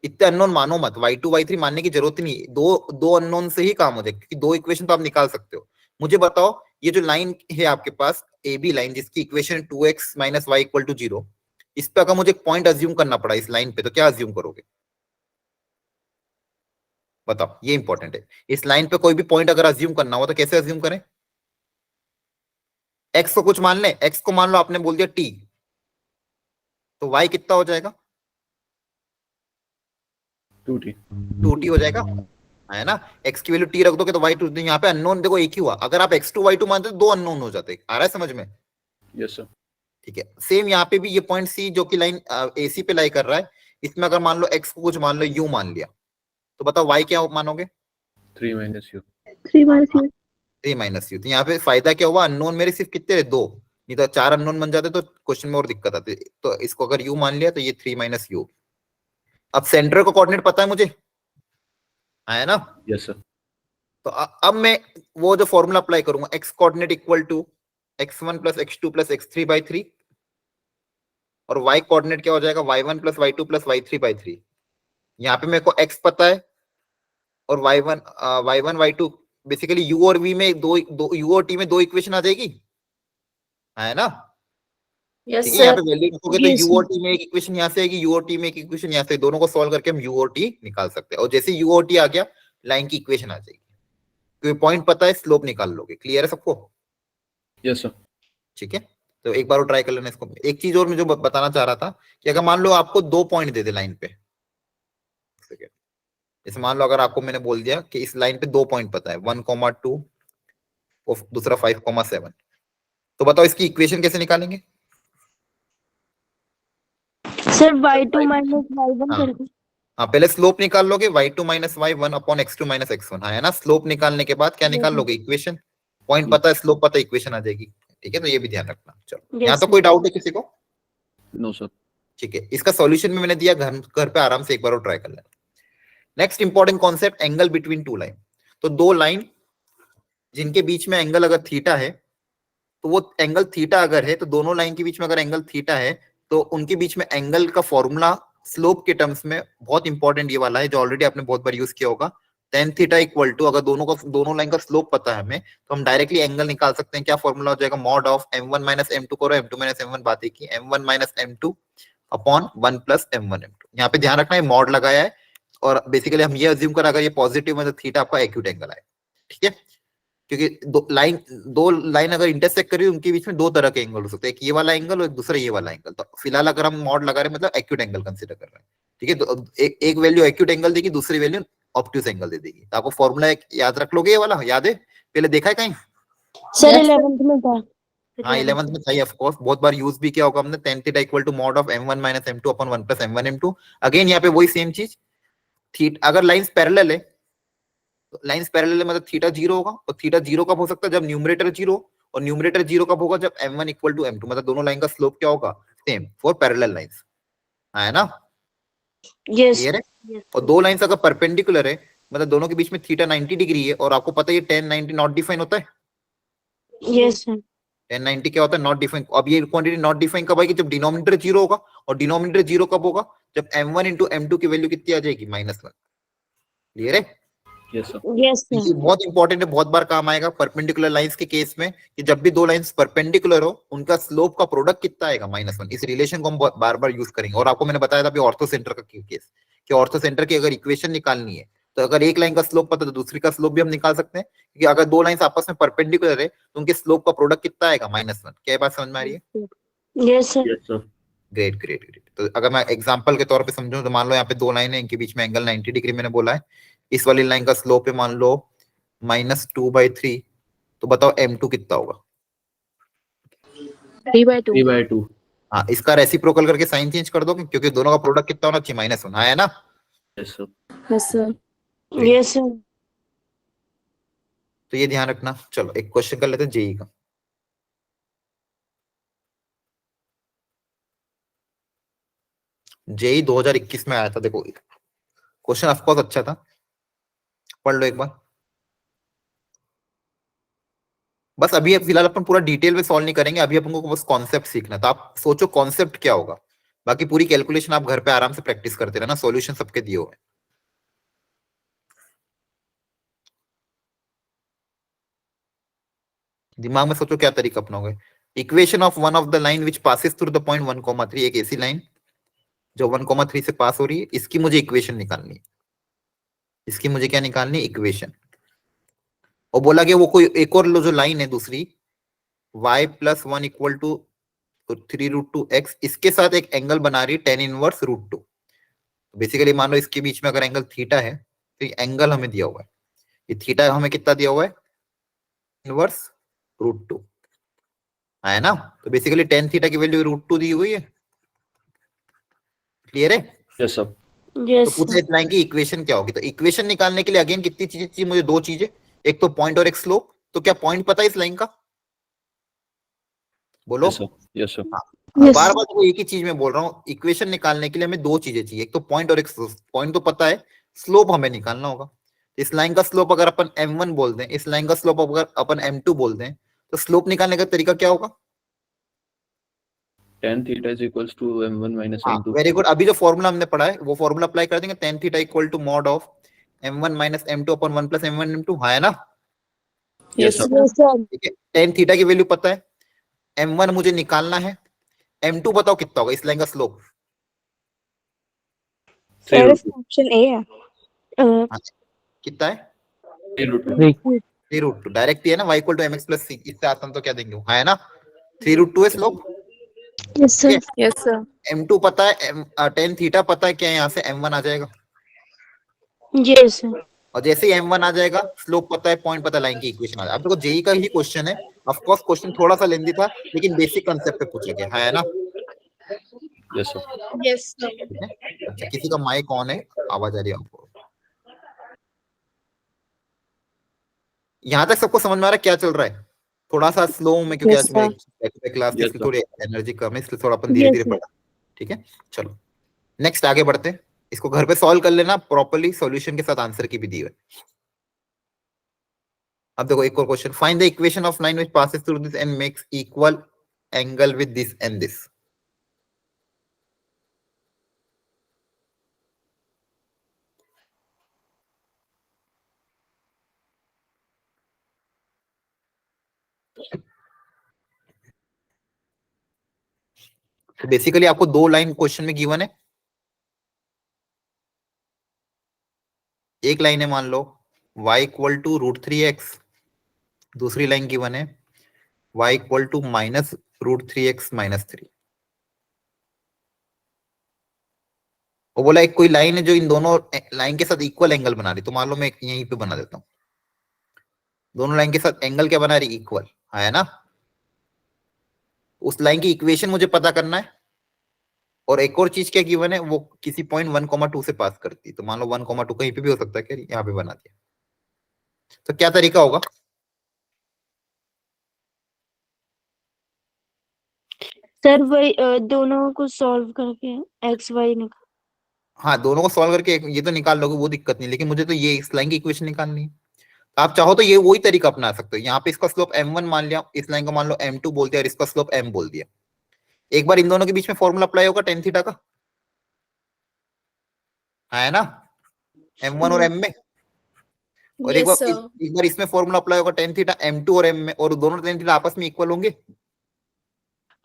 इतने अननोन मानो मत, y2 y3 मानने की जरूरत ही नहीं, दो अननोन से ही काम हो जाए, क्योंकि दो इक्वेशन तो आप निकाल सकते हो। मुझे बताओ, ये जो लाइन है आपके पास ए बी लाइन, जिसकी equation 2x minus Y equal to 0, इस पे अगर मुझे एक पॉइंट अज्यूम करना पड़ा इस लाइन पे, तो क्या अज्यूम करोगे? बताओ, ये इंपॉर्टेंट है। इस लाइन पे कोई भी पॉइंट अगर अज्यूम करना हो तो कैसे अज्यूम करें? x को कुछ मान ले, x को मान लो आपने बोल दिया t, तो y कितना हो जाएगा? 2t. 2t हो जाएगा, है ना? x की वैल्यू t रख दोगे तो y 2, यहाँ पे अननोन देखो एक ही हुआ। अगर आप x2 y2 मानते तो दो अननोन हो जाते। आ रहा है समझ में? Yes, sir. ठीक है, सेम यहाँ पे भी ये पॉइंट C जो कि लाइन AC पे लाई कर रहा है, इसमें अगर मान लो x को कुछ मान लो u मान लिया, तो बताओ y क्या मानोगे? 3 minus u. 3 minus u। 3 minus you. तो यहाँ पे फायदा क्या हुआ, अननोन मेरे सिर्फ कितने रहे? 2, नहीं तो 4 अननोन बन जाते तो क्वेश्चन में और दिक्कत आती। तो इसको अगर u मान लिया तो ये 3 माइनस यू। अब सेंटर का कोऑर्डिनेट पता है मुझे, है ना? Yes, sir. तो अब मैं वो जो फॉर्मूला अप्लाई करूंगा, x coordinate equal to x1 plus x2 plus x3 by 3, और y कोऑर्डिनेट क्या हो जाएगा, y1 plus y2 plus y3 by 3। यहाँ पे मेरे को x पता है और y1 y2, बेसिकली u और v में दो u और t में दो इक्वेशन आ जाएगी, है ना? यस ठीक है, यहाँ सर। पे वैल्यू रखोगे तो Yes, u और t में एक इक्वेशन यहाँ से आएगी, u और t में एक इक्वेशन यहाँ से, दोनों को सॉल्व करके हम u और t निकाल सकते हैं। और जैसे u और t आ गया, लाइन की इक्वेशन आ जाएगी, क्योंकि पॉइंट पता है, स्लोप निकाल लोगे। क्लियर है सबको? Yes, sir. ठीक है, तो एक बार और ट्राई कर लेना इसको। एक चीज और मैं जो बताना चाह रहा था कि अगर मान लो आपको 2 पॉइंट दे दे लाइन पे, जैसे मान लो अगर आपको मैंने बोल दिया कि इस लाइन पे 2 पॉइंट पता है, 1,2 और दूसरा 5,7, तो बताओ इसकी इक्वेशन कैसे निकालेंगे? सर y2 माइनस y1 हाँ। कर दो। हाँ, पहले स्लोप निकाल लोगे, y2 minus y1 upon x2 minus x1, है ना? स्लोप निकालने के बाद क्या निकाल लोगे? इक्वेशन। पॉइंट पता है, स्लोप पता है, इक्वेशन आ जाएगी। ठीक है, तो ये भी ध्यान रखना। चलो, यहाँ तो sir. कोई डाउट है किसी को? No, sir. ठीक है, इसका सॉल्यूशन में मैंने दिया, घर पे आराम से एक बार और ट्राई कर लेना। Next important concept, angle between two line. तो दो लाइन जिनके बीच में एंगल अगर थीटा है, तो वो एंगल थीटा अगर है, तो दोनों लाइन के बीच में अगर एंगल थीटा है, तो उनके बीच में एंगल का फॉर्मूला स्लोप के टर्म्स में बहुत इंपॉर्टेंट ये वाला है, जो ऑलरेडी आपने बहुत बार यूज किया होगा। tan थीटा इक्वल टू, अगर दोनों लाइन का स्लोप पता है हमें, तो हम डायरेक्टली एंगल निकाल सकते हैं। क्या फॉर्मूला हो जाएगा? Mod of m1 minus m2 करो, m2 माइनस m1 बात है की, m1 minus m2 upon 1 plus m1 m2। यहाँ पे ध्यान रखना है मॉड लगाया है, और बेसिकली हम ये अज्यूम कर, अगर ये पॉजिटिव मतलब थीटा आपका एक्यूट एंगल है। ठीक है, क्योंकि दो लाइन अगर इंटरसेक्ट करी, उनके बीच में दो तरह के एंगल हो सकते हैं, एक ये वाला एंगल और दूसरा ये वाला एंगल। तो फिलहाल अगर हम मॉड लगा रहे हैं, मतलब एक्यूट एंगल कंसीडर कर रहे हैं। ठीक है, तो एक वैल्यू एक्यूट एंगल देगी, दूसरी वैल्यू ऑब्ट्यूज एंगल दे देगी। तो आपको फॉर्मूला याद रख लोगे, ये वाला याद है? पहले देखा है कहीं? सर 11th में था। हाँ, 11th में था, ऑफ कोर्स बहुत बार यूज भी किया होगा हमने। tan theta equal to mod of m1 minus m2 upon 1 plus m1 m2। Again यहाँ पे वही सेम चीज, थीटा अगर लाइंस पैरेलल है, लाइंस पैरेलल है मतलब थीटा 0 होगा, और थीटा 0 कब हो सकता है? जब न्यूमरेटर 0, और न्यूमरेटर 0 कब होगा? जब m1 इक्वल टू m2, मतलब दोनों लाइन का स्लोप क्या होगा? सेम फॉर पैरेलल लाइंस, है ना? Yes. क्लियर है? और दो लाइंस अगर परपेंडिकुलर है, मतलब दोनों के बीच में थीटा 90 डिग्री है, और आपको पता है ये tan 90 नॉट डिफाइन होता है। Yes, sir. tan 90 क्या होता है? Not define. अब ये क्वांटिटी नॉट डिफाइन कब आएगी? जब डिनोमिनेटर 0 होगा, और डिनोमिनेटर 0 कब होगा? जब m1 इंटू m2 की वैल्यू कितनी आ जाएगी? -1। क्लियर है? Yes, sir. Yes, sir. ये बहुत इंपॉर्टेंट है, बहुत बार काम आएगा परपेंडिकुलर लाइंस के केस में, कि जब भी दो लाइंस परपेंडिकुलर हो, उनका स्लोप का प्रोडक्ट कितना आएगा? -1। इस रिलेशन को हम बार बार यूज करेंगे। और आपको मैंने बताया था अभी ऑर्थो सेंटर का केस, कि ऑर्थो सेंटर की अगर इक्वेशन निकालनी है, तो अगर एक लाइन का स्लोप पता है तो दूसरी का स्लोप भी हम निकाल सकते हैं, क्योंकि अगर दो लाइंस आपस में परपेंडिकुलर है, तो उनके स्लोप का प्रोडक्ट कितना आएगा? -1। क्या बात समझ में आ रही है? Yes, sir. Yes, sir. Great great great. तो अगर मैं एग्जांपल के तौर पे समझूं, तो मान लो यहाँ पे दो लाइन है, इनके बीच में एंगल 90 डिग्री मैंने बोला है। इस वाली लाइन का स्लोप है मान लो -2/3, तो बताओ m2 कितना होगा? 3/2। 3/2. हाँ, इसका रेसिप्रोकल करके साइन चेंज कर दो, क्योंकि दोनों का प्रोडक्ट कितना होना चाहिए? -1, है ना? Yes, sir. Yes sir. ठीक। Yes sir. तो ये ध्यान रखना। चलो एक क्वेश्चन कर लेते हैं जेई का। जेई 2021 में आया था, देखो क्वेश्चन ऑफकोर्स अच्छा था, पढ़ लो एक बार। बस अभी फिलहाल अपन पूरा डिटेल में सॉल्व नहीं करेंगे, अभी अपन को बस कॉन्सेप्ट सीखना। तो आप सोचो कॉन्सेप्ट क्या होगा, बाकी पूरी कैलकुलेशन आप घर पे आराम से प्रैक्टिस करते रहना, सॉल्यूशन सबके दिए हुए हैं। दिमाग में सोचो क्या तरीका अपनाओगे। Equation of one of the line which passes through the point 1,3, एक ऐसी लाइन जो 1,3 से पास हो रही है, इसकी मुझे इक्वेशन निकालनी है। इसकी मुझे क्या निकालनी है? इक्वेशन। और बोला कि वो कोई एक और जो लाइन है दूसरी, y+1 = 3√2x, इसके साथ एक एंगल बना रही है tan इनवर्स √2। बेसिकली मान लो इसके बीच में अगर एंगल थीटा है, तो एंगल हमें दिया हुआ है, ये थीटा हमें कितना दिया हुआ है? इनवर्स √2, है ना? तो बेसिकली tan थीटा की वैल्यू √2 दी हुई है। क्लियर है? Yes, sir. तो यस पूछा इस लाइन की इक्वेशन क्या होगी। तो इक्वेशन निकालने के लिए अगेन कितनी चीजें चाहिए मुझे? दो चीजें, एक तो पॉइंट और एक स्लोप। तो क्या पॉइंट पता है इस लाइन का? बोलो। Yes, sir. Yes, sir. Yes. बार बार तो एक ही चीज में बोल रहा हूँ, इक्वेशन निकालने के लिए हमें दो चीजें चाहिए, एक तो पॉइंट और एक स्लोप। पॉइंट तो पता है, स्लोप हमें निकालना होगा। इस लाइन का स्लोप अगर अपन m1 बोल दें, इस लाइन का स्लोप अगर अपन m2 बोल दें, तो स्लोप निकालने का तरीका क्या होगा? Tan theta is equals to m1 minus हाँ, m2. Very good. अभी जो फॉर्मूला हमने पढ़ा है वो फॉर्मूला अप्लाई कर देंगे। tan theta equal to mod of m1 minus m2 upon 1 plus m1 m2, है ना? Yes, sir. Yes sir. ठीक है, tan थीटा की वैल्यू पता है, m1 मुझे निकालना है, m2 बताओ कितना होगा इस लाइन का स्लोप? सर 3√2. ऑप्शन ए है। कितना है? 3√2. 3√2 डायरेक्ट ही है ना, y equal to mx plus c, इससे आसान तो क्या देंगे, है ना? 3√2 है slope. Yes, sir. Yes sir. m2 पता है, tan थीटा पता है, क्या यहाँ से m1 आ जाएगा, यस सर। और जैसे ही m1 आ जाएगा, स्लोप पता है, पॉइंट पता है, लाइन की इक्वेशन आ जाएगा। अब देखो जेई का ही क्वेश्चन है, ऑफ कोर्स क्वेश्चन थोड़ा सा लेंदी था, लेकिन बेसिक कांसेप्ट पे पूछा गया है ना? Yes, sir. Yes sir. ठीक है? अच्छा, किसी का माइक ऑन है, आवाज आ रही है आपको? यहाँ तक सबको समझ में आ रहा है क्या चल रहा है? थोड़ा सा स्लो में, क्योंकि Yes, आज मेरे क्लास Yes, sir. थोड़ी एनर्जी कम है, इसलिए थोड़ा अपन धीरे Yes, धीरे sir. पढ़ा। ठीक है, चलो नेक्स्ट आगे बढ़ते हैं। इसको घर पे सॉल्व कर लेना प्रॉपर्ली, सॉल्यूशन के साथ आंसर की भी दी है। अब देखो एक और question, find the equation of line which passes through this and makes equal angle with this and this. तो बेसिकली आपको दो लाइन क्वेश्चन में गिवन है। एक लाइन है मान लो y इक्वल टू √3x, दूसरी लाइन गिवन है y इक्वल टू -√3x - 3। वो बोला एक कोई लाइन है जो इन दोनों लाइन के साथ इक्वल एंगल बना रही, तो मान लो मैं यहीं पे बना देता हूँ, दोनों लाइन के साथ एंगल क्या बना रही? इक्वल, है ना? उस लाइन की इक्वेशन मुझे पता करना है, और एक और चीज क्या गिवन है, वो किसी पॉइंट 1,2 से पास करती है। तो मान लो 1,2 कहीं पे भी हो सकता है, क्या यहाँ पे बना दिया, तो क्या तरीका होगा? सर वही दोनों को सॉल्व करके एक्स वाई निकाल। हाँ, दोनों को सॉल्व करके ये तो निकाल लोगे, वो दिक्कत नहीं, लेकिन मुझे तो ये इस लाइन की इक्वेशन निकालनी है। तो आप चाहो तो ये वही तरीका अपना सकते हो। यहाँ पे इसका स्लोप m1 मान लिया, इस लाइन का मान लो m2 बोल दिया, और इसका स्लोप m बोल दिया। एक बार इन दोनों के बीच में फॉर्मूला अप्लाई होगा tan थीटा का, है ना? m1 और m में, और एक यस बार सर। एक बार इसमें फॉर्मूला अप्लाई होगा tan थीटा m2 और m में, और दोनों tan थीटा आपस में इक्वल होंगे।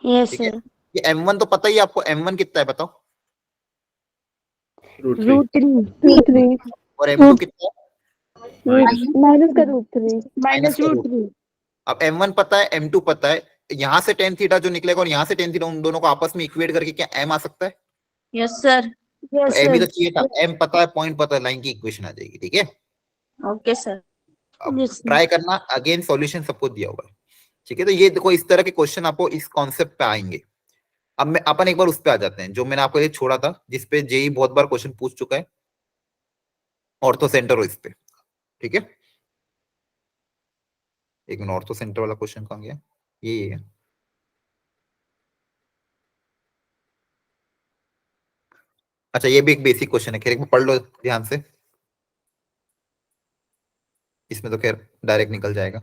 यस ठीक है, सर। ये m1 तो पता ही है आपको, m1 कितना है बताओ? √3. √3 और m2 कितना है? माइनस का √3 माइनस √3। अब m1 पता है, m2 पता है, यहाँ से tan थीटा जो निकलेगा और यहाँ से tan थीटा, उन दोनों को आपस में इक्वेट करके क्या m आ सकता है? Yes sir. तो यस m ही तो सर। चाहिए था, m पता है, पॉइंट पता है, लाइन की इक्वेशन आ जाएगी। ठीक है, ओके सर। अब Yes, sir. ट्राई करना, अगेन सॉल्यूशन सबको दिया हुआ है, ठीक है। तो ये देखो इस तरह के क्वेश्चन आपको इस कॉन्सेप्ट पे आएंगे। अब मैं अपन एक बार उस पे आ जाते हैं जो मैंने आपको ये छोड़ा था, जिसपे जेई बहुत बार क्वेश्चन पूछ चुका है, ऑर्थो सेंटर, इस पे, ठीक है। एक मिनट, ऑर्थो सेंटर वाला क्वेश्चन कहाँ गया? ये है। अच्छा, ये भी एक बेसिक क्वेश्चन है, खैर एक बार पढ़ लो ध्यान से, इसमें तो खैर डायरेक्ट निकल जाएगा।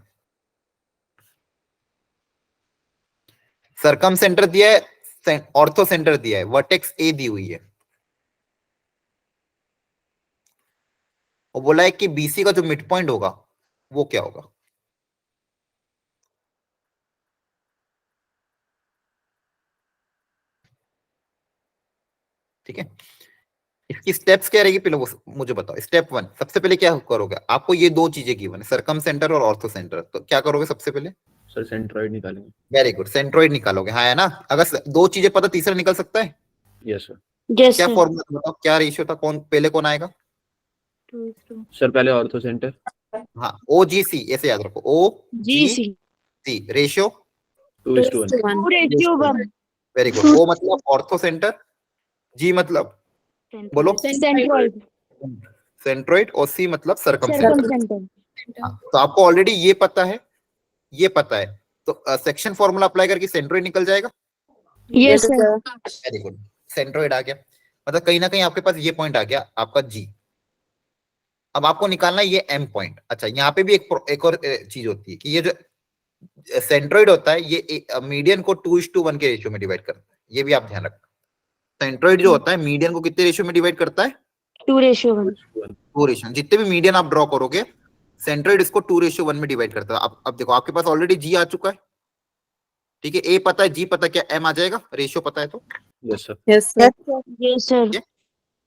सरकम सेंटर दिया है, ऑर्थो सेंटर दिया है, वर्टेक्स ए दी हुई है, और बोला है कि बीसी का जो मिड पॉइंट होगा वो क्या होगा। ठीक है, इसकी स्टेप्स क्या रहेगी पहले वो मुझे बताओ। स्टेप 1, सबसे पहले क्या करोगे? आपको ये दो चीजें गिवन है, सरकम सेंटर और ऑर्थो सेंटर, तो क्या करोगे सबसे पहले? सर सेंट्रॉइड निकालेंगे। वेरी गुड, सेंट्रोइड निकालोगे, हाँ है ना। अगर दो चीजें पता, तीसरा निकल सकता है? Yes sir. Yes, क्या sir. फॉर्मूला बताओ, क्या रेशियो था, कौन पहले कौन आएगा? सर पहले ऑर्थो सेंटर। हाँ, ओ जी सी, ऐसे याद रखो, O G GC. C, ratio 2:1। 2:1. Very good. O मतलब ऑर्थो सेंटर, जी मतलब बोलो Centroid. सेंट्रोइड, और सी मतलब सरकम Circum सेंटर। center. हाँ, तो आपको ऑलरेडी ये पता है, ये पता है, तो सेक्शन फॉर्मूला अप्लाई करके सेंट्रोइड निकल जाएगा। Yes, sir. Very good, centroid आ गया, मतलब कहीं ना कहीं आपके पास ये पॉइंट आ गया आपका जी। अब आपको निकालना है ये एम पॉइंट। अच्छा, यहाँ पे भी एक और चीज होती है कि ये जो सेंट्रोइड होता है ये मीडियन को 2:1 के रेशियो में डिवाइड करता है, ये भी आप ध्यान रखना। सेंट्रोइड जो होता है मीडियन को कितने रेशियो में डिवाइड करता है? 2:1. 2 रेशियो। जितने भी मीडियन आप ड्रॉ करोगे सेंट्रोइड इसको 2:1 में डिवाइड करता है। अब देखो आपके पास ऑलरेडी जी आ चुका है, ठीक है, ए पता है, जी पता है, क्या एम आ जाएगा? रेशियो पता है तो। Yes sir. Yes, sir.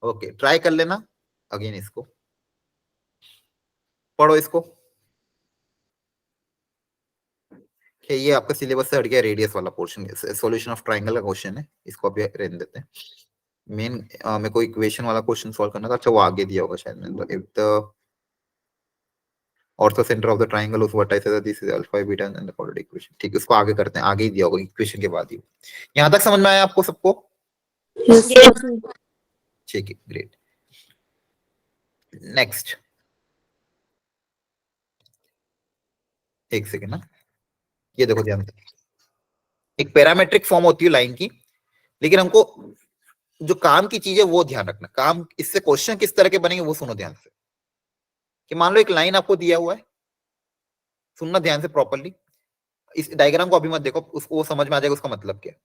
Okay, try कर लेना अगेन, इसको पढ़ो इसको। ये आपका सिलेबस से हट गया, रेडियस वाला पोर्शन, सॉल्यूशन ऑफ ट्रायंगल का क्वेश्चन है, इसको अभी रहने देते हैं। मेन मेरे को इक्वेशन वाला क्वेश्चन सॉल्व करना था। अच्छा, वो आगे दिया होगा शायद मैंने, तो if the ortho centre of the triangle of vertices this is alpha beta and the coordinate equation. ठीक है, इसको आगे करते हैं, आगे ही दिया होगा इक्वेशन के बाद ही। यहां तक समझ में आया आपको सबको? Yes, sir. ठीक है, ग्रेट। नेक्स्ट, एक सेकेंड ना, ये देखो ध्यान से, एक पैरामेट्रिक फॉर्म होती है लाइन की, लेकिन हमको जो काम की चीज है वो ध्यान रखना। काम इससे क्वेश्चन किस तरह के बनेंगे वो सुनो ध्यान से। कि मान लो एक लाइन आपको दिया हुआ है, सुनना ध्यान से प्रॉपर्ली, इस डायग्राम को अभी मत देखो, उसको वो समझ में आ जाएगा उसका मतलब क्या है।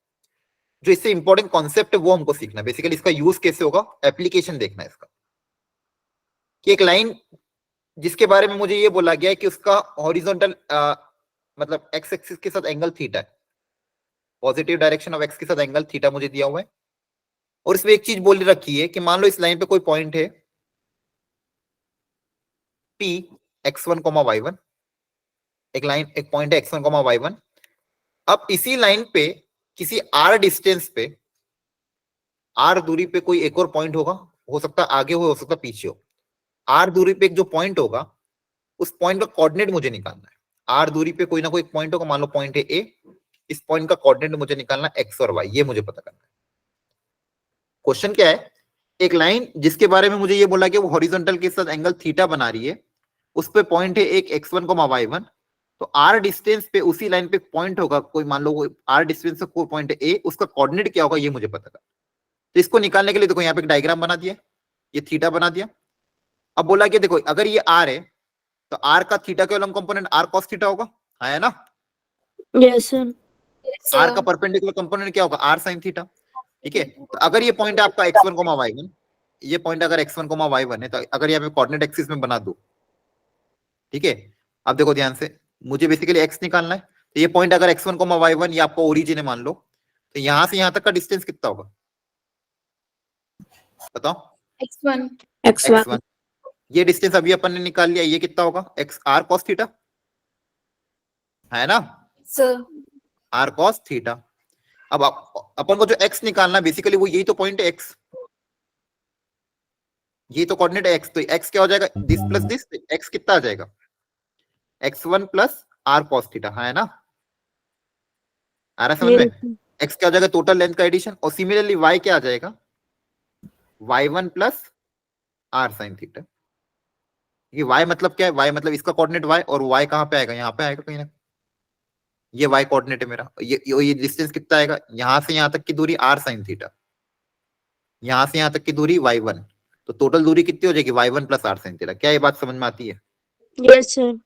जो इससे इंपॉर्टेंट कॉन्सेप्ट है वो हमको सीखना है, बेसिकली इसका यूज कैसे होगा, एप्लीकेशन देखना है इसका। कि एक लाइन जिसके बारे में मुझे ये बोला गया है कि उसका हॉरिजॉन्टल मतलब एक्स एक्सिस के साथ एंगल थीटा है, पॉजिटिव डायरेक्शन ऑफ एक्स के साथ एंगल थीटा मुझे दिया हुआ है, और इसमें एक चीज बोल रखी है कि मान लो इस लाइन पे कोई पॉइंट है P x1, y1, एक पॉइंट है x1, y1। अब इसी लाइन पे किसी r डिस्टेंस पे, r दूरी पे कोई एक और पॉइंट होगा, हो सकता आगे हो सकता पीछे हो। r दूरी पे एक जो पॉइंट होगा उस पॉइंट का कोऑर्डिनेट मुझे निकालना है। r दूरी पे कोई ना कोई पॉइंट होगा, मान लो पॉइंट है A, इस पॉइंट का कोऑर्डिनेट मुझे निकालना है x और y, ये मुझे पता करना है। क्वेश्चन क्या है, एक लाइन जिसके बारे में मुझे ये बोला कि वो हॉरिजॉन्टल के साथ एंगल थीटा बना रही है, उस पे पॉइंट है एक x1, y1, तो r डिस्टेंस पे उसी लाइन पे पॉइंट होगा कोई, मान लो r डिस्टेंस से कोई पॉइंट है A, उसका कोऑर्डिनेट क्या होगा ये मुझे पता करना। तो इसको निकालने के लिए देखो यहाँ पे एक डायग्राम बना दिया, ये थीटा बना दिया। अब बोला कि देखो अगर ये r है तो r का थीटा के लंब कंपोनेंट r cos थीटा होगा, है ना। Yes, sir. r का परपेंडिकुलर कंपोनेंट क्या होगा, r sin थीटा। ठीक है, तो अगर ये पॉइंट आपका x1, y1, ये पॉइंट अगर x1, y1 है, तो अगर यहाँ पे कोऑर्डिनेट एक्सिस में बना दो, ठीक है। अब देखो ध्यान से, मुझे बेसिकली x निकालना है, तो ये पॉइंट अगर x1, y1 ये आपका ओरिजिन है मान लो, तो यहां से यहां तक का डिस्टेंस कितना होगा बताओ? x1 ये डिस्टेंस अभी अपन ने निकाल लिया, ये कितना होगा, x r cos थीटा, है ना, सर r cos थीटा। अब अपन को जो x निकालना है बेसिकली वो यही तो पॉइंट है x, ये तो कोऑर्डिनेट है x, तो x क्या हो जाएगा, दिस प्लस दिस, x कितना आ जाएगा x1 plus are cos theta, है ना? आ रहा है समझ में? x क्या हो जाएगा? टोटल लेंथ का एडिशन। और सिमिलरली y क्या आ जाएगा? y1 plus are sine theta. ये y मतलब क्या है? y मतलब इसका कोऑर्डिनेट y, और y कहाँ पे आएगा? यहाँ पे आएगा कहीं ना। ये y कोऑर्डिनेट है मेरा। ये डिस्टेंस कितना आएगा? यहाँ से यहाँ तक की दूरी r साइन थीटा, यहाँ से यहाँ तक की दूरी y1, तो टोटल दूरी कितनी हो जाएगी? y1 plus are sine theta. क्या ये बात समझ में आती है? Yes sir.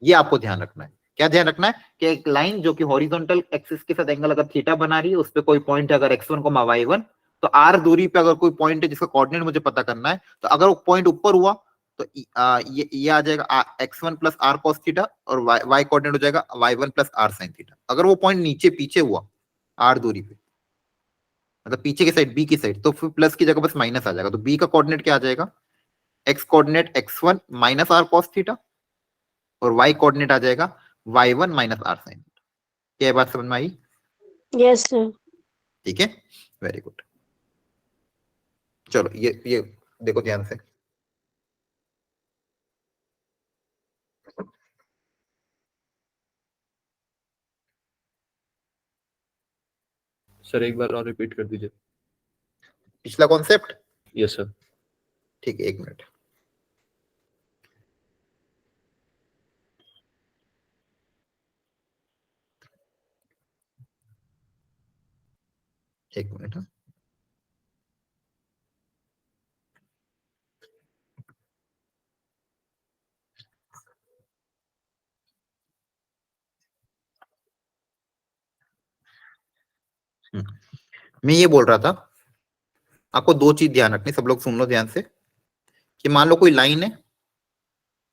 ये आपको ध्यान रखना है। क्या ध्यान रखना है? कि एक लाइन जो कि हॉरिजॉन्टल एक्सिस के साथ एंगल अगर थीटा बना रही है, उस पे कोई पॉइंट है अगर x1 y1, तो r दूरी पे अगर कोई पॉइंट है जिसका कोऑर्डिनेट मुझे पता करना है, तो अगर वो पॉइंट ऊपर हुआ तो ये आ जाएगा x1 plus are cos theta, और y कोऑर्डिनेट हो जाएगा y1 plus are sine theta. अगर वो पॉइंट नीचे पीछे हुआ r दूरी पे, मतलब पीछे की साइड b की साइड, तो फिर प्लस की जगह बस माइनस आ जाएगा। तो b का कोऑर्डिनेट क्या आ जाएगा? x coordinate x1 minus R cos theta, और y कोऑर्डिनेट आ जाएगा y1 माइनस आर साइन। क्या ये बात समझ में आई? Yes sir. ठीक है, वेरी गुड। चलो ये देखो ध्यान से। सर एक बार और रिपीट कर दीजिए। पिछला कॉन्सेप्ट? Yes sir. ठीक है, 1 मिनट। एक मिनट। हाँ, मैं ये बोल रहा था, आपको 2 चीज ध्यान रखनी, सब लोग सुन लो ध्यान से। कि मान लो कोई लाइन है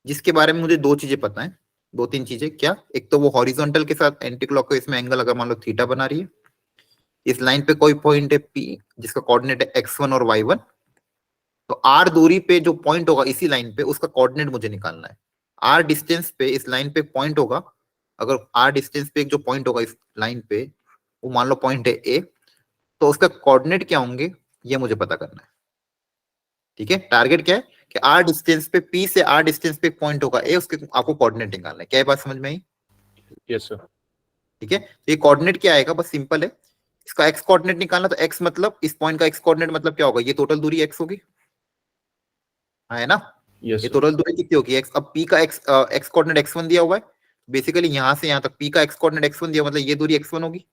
जिसके बारे में मुझे 2 चीजें पता है, 2-3 चीजें। क्या? एक तो वो हॉरिजॉन्टल के साथ एंटी क्लॉकवाइज में एंगल अगर मान लो थीटा बना रही है, इस लाइन पे कोई पॉइंट है P जिसका कोऑर्डिनेट है x1 और y1, तो r दूरी पे जो पॉइंट होगा इसी लाइन पे, उसका कोऑर्डिनेट मुझे निकालना है। r डिस्टेंस पे इस लाइन पे पॉइंट होगा, अगर r डिस्टेंस पे एक जो पॉइंट होगा इस लाइन पे, वो मान लो पॉइंट है A, तो उसका कोऑर्डिनेट क्या होंगे ये मुझे पता करना है। ठीक है, टारगेट क्या है? कि r डिस्टेंस पे P से r डिस्टेंस पे एक पॉइंट होगा A, उसके आपको कोऑर्डिनेट निकालना है। क्या ये बात समझ में आई? Yes sir. ठीक है, तो ये कोऑर्डिनेट क्या आएगा? बस सिंपल है, इसका x कोऑर्डिनेट निकालना। तो x मतलब इस पॉइंट का x कोऑर्डिनेट मतलब क्या होगा? ये टोटल दूरी x होगी, है ना? यस ये सर। टोटल दूरी कितनी होगी? x। अब p का x कोऑर्डिनेट x1 दिया हुआ है, बेसिकली यहां से यहां तक p का x कोऑर्डिनेट x1 दिया, मतलब ये दूरी x1 होगी,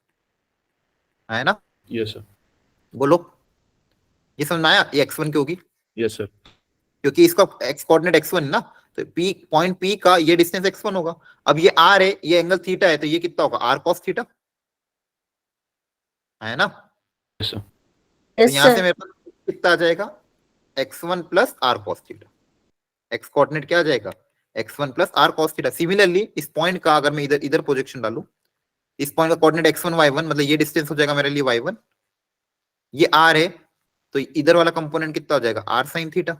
है ना? Yes sir. बोलो, ये समझ में आया? ये x1 की होगी, यस सर। क्योंकि इसका x कोऑर्डिनेट x1 है ना, तो p पॉइंट p का ये डिस्टेंस x1 होगा। अब ये r है, ये एंगल थीटा है, तो ये कितना होगा? r cos थीटा, है ना? Yes sir. तो यस यहां से सर। मेरे पास कितना आ जाएगा? x1 plus r cos theta. x coordinate क्या आ जाएगा? x1 plus r cos theta. Similarly इस पॉइंट का अगर मैं इधर इधर प्रोजेक्शन डालूं, इस पॉइंट का कोऑर्डिनेट x1 y1, मतलब ये डिस्टेंस हो जाएगा मेरे लिए y1, ये r है, तो इधर वाला कंपोनेंट कितना हो जाएगा? r sin theta.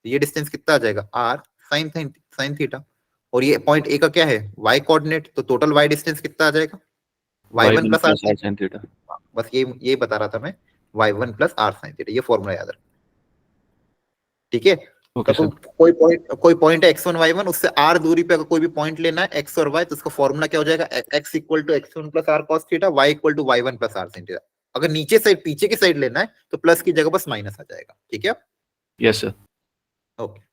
ये डिस्टेंस कितना आ जाएगा? r sin theta. और ये पॉइंट ए का क्या है? y कोऑर्डिनेट, तो टोटल y डिस्टेंस कितना आ जाएगा? y1 plus r sin theta. बस ये बता रहा था मैं, y1 plus r sin theta. ये फॉर्मूला याद रख। ठीक है, ओके तो सर। कोई पॉइंट है x1 y1, उससे r दूरी पे अगर कोई भी पॉइंट लेना है x और y, तो उसका फॉर्मूला क्या हो जाएगा? x equal to x1 plus r cos theta, y equal to y1 plus r sin theta. अगर नीचे साइड पीछे की साइड लेना है तो प्लस की जगह बस माइनस आ जाएगा। ठीक है, यस सर। ओके।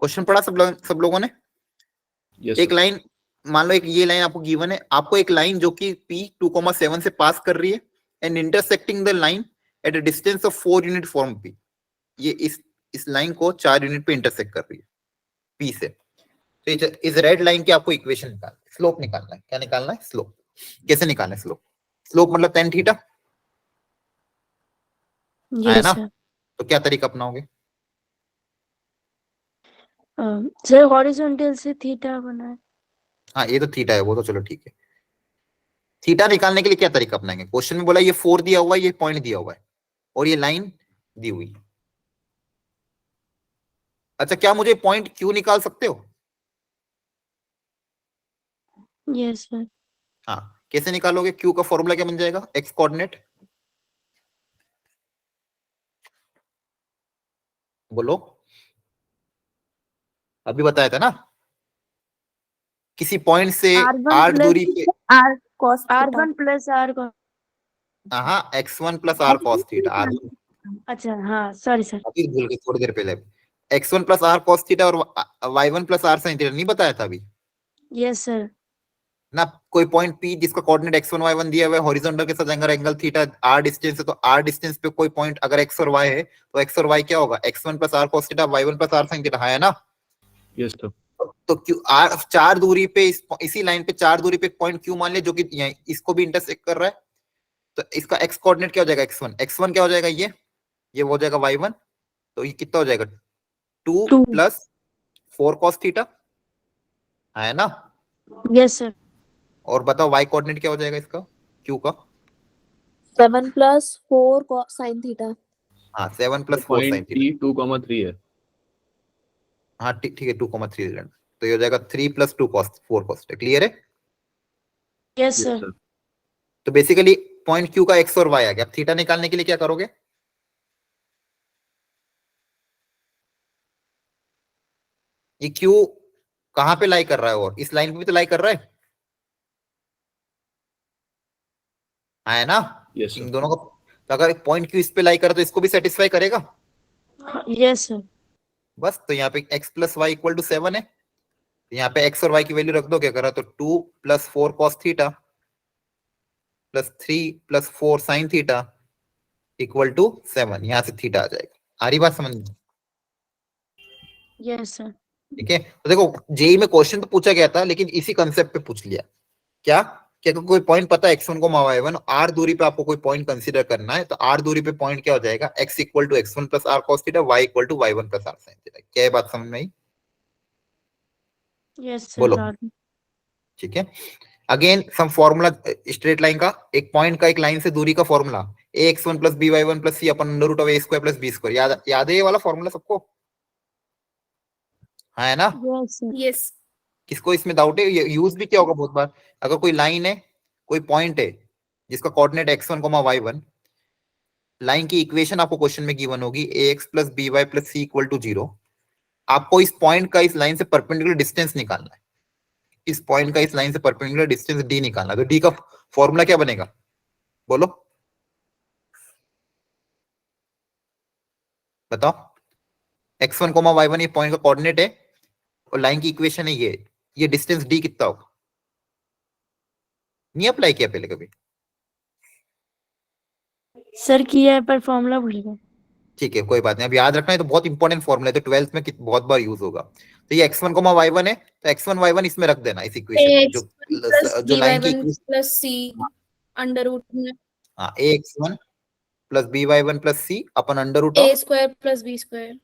क्वेश्चन पढ़ा सब लोगों ने? यस एक सर। लाइन, मान लो एक ये लाइन आपको गिवन है, आपको एक लाइन जो कि p 2,7 से पास कर रही है and intersecting the line at a distance of 4 unit from p। ये इस लाइन को 4 यूनिट पे इंटरसेक्ट कर रही है p से। तो इस रेड लाइन की आपको इक्वेशन निकालना है, स्लोप निकालना है। क्या निकालना है? स्लोप। कैसे निकालना है स्लोप? स्लोप मतलब tan थीटा है यस ना? सर। तो क्या तरीका अपनाओगे? सर हॉरिजॉन्टल से थीटा बनाए। हाँ ये तो थीटा है, वो तो चलो ठीक है। थीटा निकालने के लिए क्या तरीका अपनाएंगे? क्वेश्चन में बोला ये 4 दिया हुआ है, ये पॉइंट दिया हुआ है और ये लाइन दी हुई है। अच्छा, क्या मुझे पॉइंट क्यू निकाल सकते हो? Yes sir. हाँ, कैसे निकालोगे? क्यू का फॉर्मूला क्या बन जाएगा? एक्स कोऑर्डिनेट बोलो, अभी बताया था ना, किसी पॉइंट से R1 r दूरी पे, R cos R1 plus R को। हाँ x1 plus are cos theta, r1 अच्छा हाँ सॉरी सर। अभी भूल गए थोड़ी देर पहले। x1 plus are cos theta और y1 plus are sine theta नहीं बताया था अभी यस सर। ना? कोई पॉइंट P जिसका कोऑर्डिनेट x1 y1 दिया हुआ है, हॉरिजॉन्टल के साथ एंगल थीटा, r डिस्टेंस है, तो r डिस्टेंस पे कोई पॉइंट अगर x और y है तो x और y क्या होगा? x1 plus are cos theta, y1 plus are sine theta, है ना? Yes, sir. तो क्यू आर चार दूरी पे इसी लाइन पे चार दूरी पे एक पॉइंट क्यू मान ले जो कि इसको भी इंटरसेक्ट कर रहा है, तो इसका x कोऑर्डिनेट क्या हो जाएगा? x1 क्या हो जाएगा? ये हो जाएगा y1, तो ये कितना हो जाएगा? 2 2 प्लस 4 cos थीटा, है ना? Yes sir. और बताओ y कोऑर्डिनेट क्या हो जाएगा इसका, q का? 7 plus 4 sin theta. हाँ 7 plus 4 Point sine theta, P 2,3 है. हाँ ठीक है 2,3, तो ये हो जाएगा 3 प्लस 2 cos 4 cos थीटा। क्लियर है? Yes Yes, sir. sir. तो बेसिकली पॉइंट क्यू का x और y आ गया। अब थीटा निकालने के लिए क्या करोगे? ये क्यू कहां पे लाई कर रहा है? और इस लाइन पे भी तो लाई कर रहा है ना? Yes, sir. इन दोनों का, तो अगर एक पॉइंट क्यू इस पे लाई करे तो इसको भी सेटिस्फाई करेगा। Yes sir. बस, तो यहाँ पे x plus Y equal to 7 है, तो यहाँ पे x और y की वैल्यू रख दो। क्या करा? तो 2 plus 4 cos theta plus 3 plus 4 sine theta equal to 7। यहाँ से थीटा आ जाएगा। आ रही बात समझ में? Yes sir. ठीक है, तो देखो जेई में क्वेश्चन तो पूछा गया था लेकिन इसी कंसेप्ट पे पूछ लिया। क्या क्या कोई पॉइंट पता है x1 को y1, r दूरी पे आपको कोई पॉइंट कंसीडर करना है, तो r दूरी पे पॉइंट क्या हो जाएगा? x equal to x1 plus are cos theta, y equal to y1 plus are sine theta. क्या है बात समझ में आई? Yes sir. बोलो। ठीक है, again sum formula straight line का, एक पॉइंट का एक लाइन से दूरी का formula ax1 plus by1 plus c upon under root of a square plus b square. याद है ये वाला फॉर्मूला सबको? हाँ है ना? Yes sir. यस किसको इसमें डाउट है? ये यूज भी क्या होगा बहुत बार, अगर कोई लाइन है, कोई पॉइंट है जिसका कोऑर्डिनेट x1 y1, लाइन की इक्वेशन आपको क्वेश्चन में गिवन होगी ax plus by plus c equal to 0। आपको इस पॉइंट का इस लाइन से परपेंडिकुलर डिस्टेंस निकालना है, इस पॉइंट का इस लाइन से परपेंडिकुलर डिस्टेंस d निकालना है। तो d का फॉर्मूला क्या बनेगा? बोलो बताओ। x1 y1 ये पॉइंट का कोऑर्डिनेट है और लाइन की इक्वेशन है ये डिस्टेंस d कितना होगा? नहीं अप्लाई किया पहले कभी? सर किया है पर फॉर्मूला भूल गए। ठीक है कोई बात नहीं, अब याद रखना है, तो बहुत इंपॉर्टेंट फॉर्मूला है, तो 12th में बहुत बार यूज होगा। तो ये x1 y1 है, तो x1 y1 इसमें रख देना इस इक्वेशन जो लाइन की प्लस सी अंडर रूट में हाँ ax1 plus by1 plus c upon under root a of square plus b square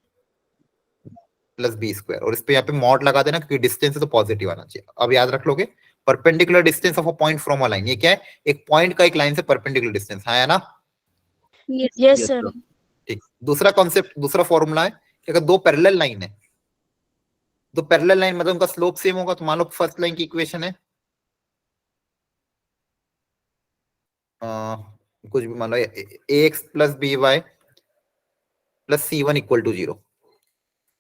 plus b square, और इस पे यहाँ पे मॉड लगा देना क्योंकि डिस्टेंस है तो पॉजिटिव आना चाहिए। अब याद रख लोगे, perpendicular distance of a point from a line, ये क्या है? एक पॉइंट का एक लाइन से परपेंडिकुलर डिस्टेंस, है ना? Yes Yes, sir. sir. ठीक, दूसरा कॉन्सेप्ट, दूसरा फॉर्मूला है कि अगर दो पैरेलल लाइन है, दो पैरेलल लाइन मतलब उनका स्लोप सेम होगा, तो मान लो फर्स्ट लाइन की इक्वेशन है कुछ भी मान लो ax plus b y plus c one equal to 0,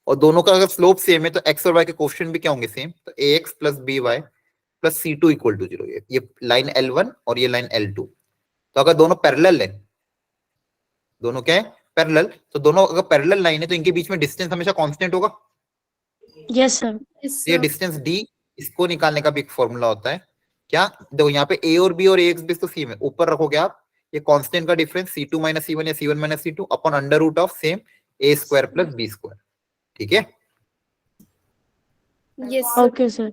और दोनों का अगर स्लोप सेम है तो x और y के कोएफिशिएंट भी क्या होंगे? सेम। तो ax plus b y plus c two equal to 0, ये लाइन L1 और ये लाइन L2। तो अगर दोनों पैरेलल है, दोनों क्या है? पैरेलल, तो दोनों अगर पैरेलल लाइन है तो इनके बीच में डिस्टेंस हमेशा कांस्टेंट होगा। Yes sir. ये डिस्टेंस d, इसको निकालने का भी एक फॉर्मूला होता है। क्या देखो यहाँ पे a और b और ax बेस तो सेम है, ऊपर रखोगे आप ये कांस्टेंट का डिफरेंस c2 माइनस c1 या c1 minus c2 upon under root of same a square plus b square. ठीक है, यस ओके सर।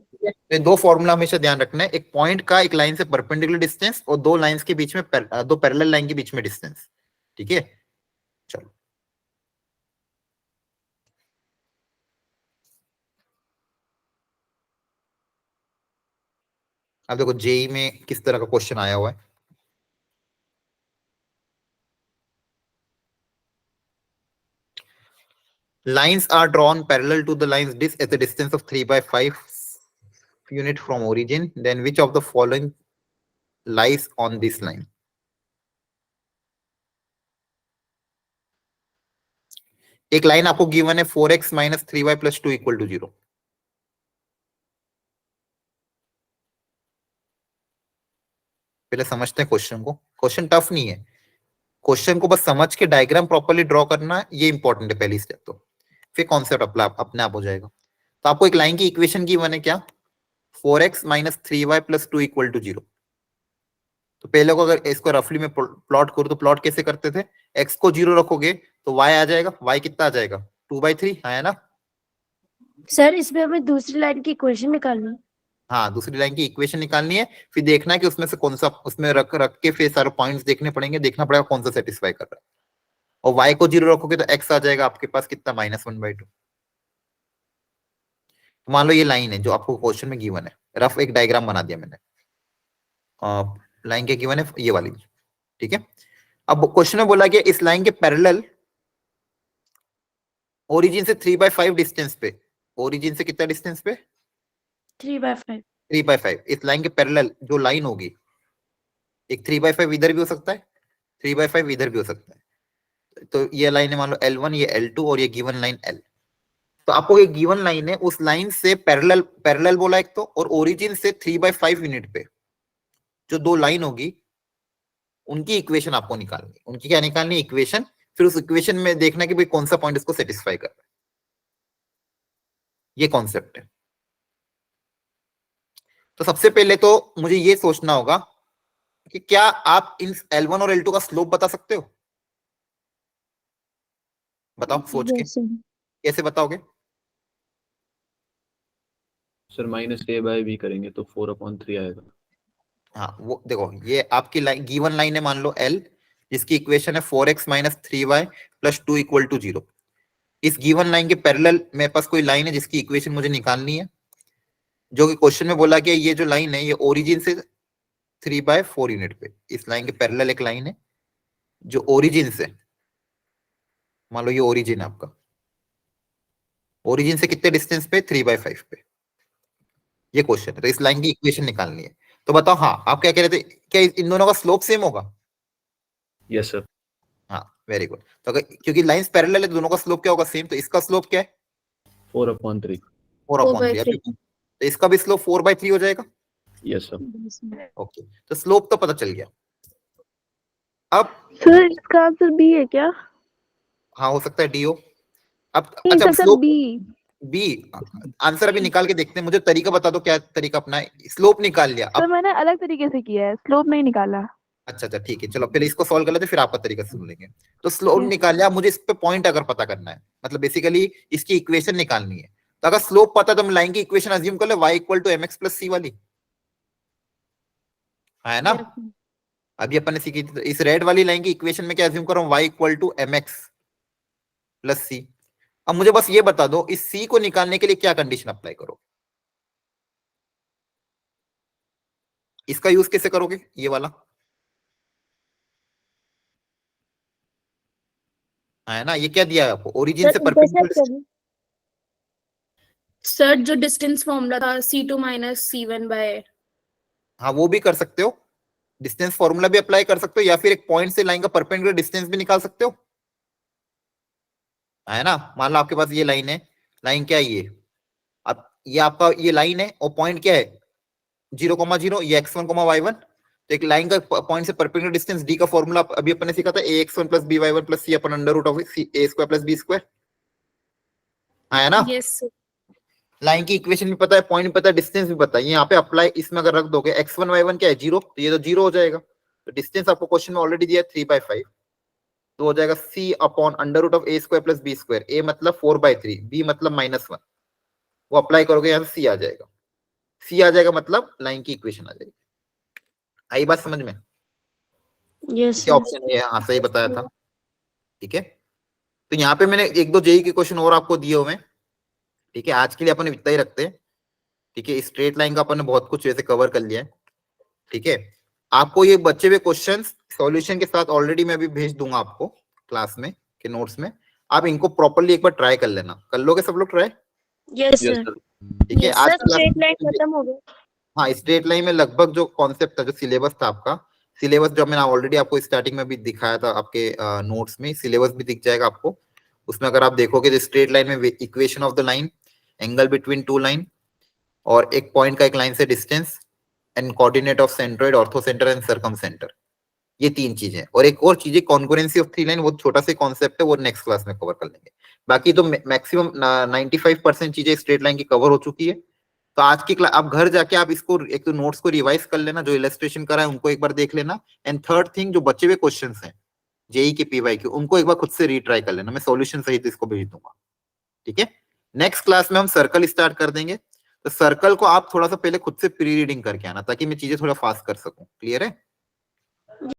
ये दो फॉर्मूला हमेशा ध्यान रखना है, एक पॉइंट का एक लाइन से परपेंडिकुलर डिस्टेंस और दो लाइंस के बीच में दो पैरेलल लाइन के बीच में डिस्टेंस। ठीक है, चलो अब देखो जेई में किस तरह का क्वेश्चन आया हुआ है। Lines are drawn parallel to the line's disk at a distance of 3/5 unit from origin. Then which of the following lies on this line? एक लाइन आपको गिवन है 4x minus 3y plus 2 equal to 0. पहले समझते हैं question को। Question tough नहीं है, question को बस समझ के डायग्राम प्रॉपर्ली ड्रॉ करना, ये इंपॉर्टेंट है पहली स्टेप। तो फिर कॉन्सेप्ट अपने आप हो जाएगा। तो आपको एक लाइन की इक्वेशन गिवन है क्या, 4x minus 3y plus 2 equal to 0. तो पहले को अगर इसको रफली में प्लॉट करो तो प्लॉट कैसे करते थे, x को 0 रखोगे तो y आ जाएगा, y कितना आ जाएगा 2/3 है ना। सर इसमें हमें दूसरी लाइन की इक्वेशन निकालनी है। हाँ, दूसरी लाइन की इक्वेशन निकालनी है, फिर देखना है कि उसमें से कौन सा उसमें रख के फिर सारे पॉइंट्स देखने पड़ेंगे, देखना पड़ेगा कौन सा सेटिस्फाई कर रहा है। और y को 0 रखोगे तो x आ जाएगा आपके पास कितना -1/2। तो मान लो ये लाइन है जो आपको क्वेश्चन में गिवन है, रफ एक डायग्राम बना दिया मैंने। लाइन के गिवन है ये वाली, ठीक है। अब क्वेश्चन में बोला गया इस लाइन के पैरेलल ओरिजिन से 3/5 डिस्टेंस पे, ओरिजिन से कितना डिस्टेंस पे 3/5। 3/5 इस लाइन के पैरेलल जो लाइन होगी, एक 3/5 इधर भी हो सकता है, 3/5 इधर भी हो सकता है। तो ये लाइन है मान लो L1, ये L2 और ये गिवन लाइन L। तो आपको ये गिवन लाइन है, उस लाइन से पैरेलल बोला एक तो, और ओरिजिन से 3/5 यूनिट पे जो दो लाइन होगी उनकी इक्वेशन आपको निकालनी। उनकी क्या निकालनी, इक्वेशन। फिर उस इक्वेशन में देखना कि भाई कौन सा पॉइंट इसको सेटिस्फाई कर रहा है। ये कॉन्सेप्ट है। तो सबसे पहले तो मुझे ये सोचना होगा कि क्या आप इन L1 और L2 का स्लोप बता सकते हो। बताओ सोच के, Yes, sir. कैसे बताओगे। सर -a/b करेंगे तो 4/3 आएगा। हाँ वो देखो, ये आपकी लाइन गिवन लाइन है मान लो L, जिसकी इक्वेशन है 4x minus 3y plus 2 equal to 0। इस गिवन लाइन के पैरेलल मेरे पास कोई लाइन है जिसकी इक्वेशन मुझे निकालनी है, जो कि क्वेश्चन में बोला गया ये जो लाइन है ये ओरिजिन से 3/4 यूनिट पे, इस लाइन के पैरेलल एक लाइन है जो ओरिजिन से, मान लो ये ओरिजिन है आपका, ओरिजिन से कितने डिस्टेंस पे 3/5 पे, ये क्वेश्चन है। तो इस लाइन की इक्वेशन निकालनी है। तो बताओ, हाँ आप क्या कह रहे थे, क्या इन दोनों का स्लोप सेम होगा। Yes sir. हाँ वेरी गुड। तो अगर क्योंकि लाइंस पैरेलल है तो दोनों का स्लोप क्या होगा, सेम। तो इसका स्लोप क्या है 4/3। 4/3। तो इसका भी स्लोप 4/3 हो जाएगा। Yes sir. ओके, तो स्लोप तो पता चल गया। अब सर इसका आंसर बी है क्या? हाँ हो सकता है डी हो। अब नहीं अच्छा sir, slope b. B answer अभी निकाल के देखते हैं। मुझे तरीका बता दो, क्या तरीका अपना है। स्लोप निकाल लिया सर अब। मैंने अलग तरीके से किया है, स्लोप नहीं निकाला। अच्छा ठीक है, चलो पहले इसको सॉल्व कर लेते फिर आपका तरीका सुन लेंगे। तो स्लोप Yes. निकाल लिया, मुझे इस पे पॉइंट अगर पता करना है, मतलब बेसिकली इसकी इक्वेशन निकालनी है। तो अगर स्लोप पता है तो हम लाइन की इक्वेशन अज्यूम कर ले y = mx + c वाली, है ना। अभी अपन ने सीखी थी। तो इस रेड वाली लाइन की इक्वेशन में क्या अज्यूम कर रहा हूं, y = mx + c। अब मुझे बस ये बता दो इस c को निकालने के लिए क्या कंडीशन अप्लाई करो। इसका यूज कैसे करोगे, ये वाला है ना। ये क्या दिया है आपको, ओरिजिन से परपेंडिकुलर। सर जो डिस्टेंस फॉर्मूला था C2 - C1/, हाँ वो भी कर सकते हो, डिस्टेंस फॉर्मूला भी अप्लाई कर सकते हो, या फिर एक पॉइंट से लाइन का परपेंडिकुलर डिस्टेंस भी निकाल सकते हो, है ना। मान लो आपके पास ये लाइन है, लाइन क्या है ये, अब ये आपका ये लाइन है और पॉइंट क्या है 0,0, ये x1, y1। तो एक लाइन का पॉइंट से परपेंडिकुलर डिस्टेंस d का फॉर्मूला अभी अपन ने सीखा था, ax1 + by1 + c अपन √a² + b², है ना। यस लाइन की इक्वेशन भी पता है, पॉइंट भी पता है, डिस्टेंस भी पता है। यहाँ पे अप्लाई इसमें अगर रख दोगे x1 y1 क्या है 0, तो ये तो 0 हो जाएगा। तो डिस्टेंस आपको क्वेश्चन में ऑलरेडी दिया है 3/5, तो हो जाएगा c/√a² + b²। a मतलब 4/3, b मतलब -1। वो अप्लाई करोगे, यहाँ से सी आ जाएगा। सी आ जाएगा मतलब लाइन की इक्वेशन आ जाएगी। आई बात समझ में? यस क्या सर। ऑप्शन है? हाँ सही बताया था। ठीक है, तो यहाँ पे मैंने एक दो जेई के क्वेश्चन और आपको दिए हुए हैं। ठीक है, आज के लिए अपन इतना ही रखते हैं। ठीक है, स्ट्रेट लाइन का अपन ने बहुत कुछ वैसे कवर कर लिया है। ठीक है, आपको ये बचे हुए क्वेश्चंस सॉल्यूशन के साथ ऑलरेडी मैं अभी भेज दूंगा आपको क्लास में के नोट्स में। आप इनको प्रॉपर्ली एक बार ट्राई कर लेना। कर लोगे सब लोग try? Yes yes sir. Sir. ठीक है, Yes, आज सर स्ट्रेट लाइन क्लास खत्म हो गया। हाँ, स्ट्रेट लाइन में लगभग जो कॉन्सेप्ट था, जो सिलेबस था आपका, सिलेबस जो मैंने ऑलरेडी आपको स्टार्टिंग में भी दिखाया था आपके नोट्स में, सिलेबस भी दिख जाएगा आपको। उसमें अगर आप देखोगे तो स्ट्रेट लाइन में equation of the line, angle between two line, और एक पॉइंट का एक लाइन से distance, and coordinate of centroid, ortho centre and circum centre, ये तीन चीजें। और एक और चीज है कॉन्करेंसी ऑफ थ्री लाइन, वो छोटा सा कॉन्सेप्ट है, वो नेक्स्ट क्लास में कवर कर लेंगे। बाकी तो मैक्सिमम 95% चीजें स्ट्रेट लाइन की कवर हो चुकी है। तो आज की क्लास आप घर जाके आप इसको एक तो नोट्स को रिवाइज कर लेना, जो इलस्ट्रेशन करा है उनको एक बार देख लेना। एंड थर्ड थिंग, जो बचे हुए क्वेश्चंस हैं जेई के पीवाई के, उनको एक बार खुद से रीट्राई कर लेना। मैं सॉल्यूशन सहित इसको भेज दूंगा। ठीक है, नेक्स्ट क्लास में हम सर्कल स्टार्ट कर देंगे। तो सर्कल को आप थोड़ा सा पहले खुद से प्री रीडिंग करके आना, ताकि मैं चीजें थोड़ा फास्ट कर सकूं। क्लियर है?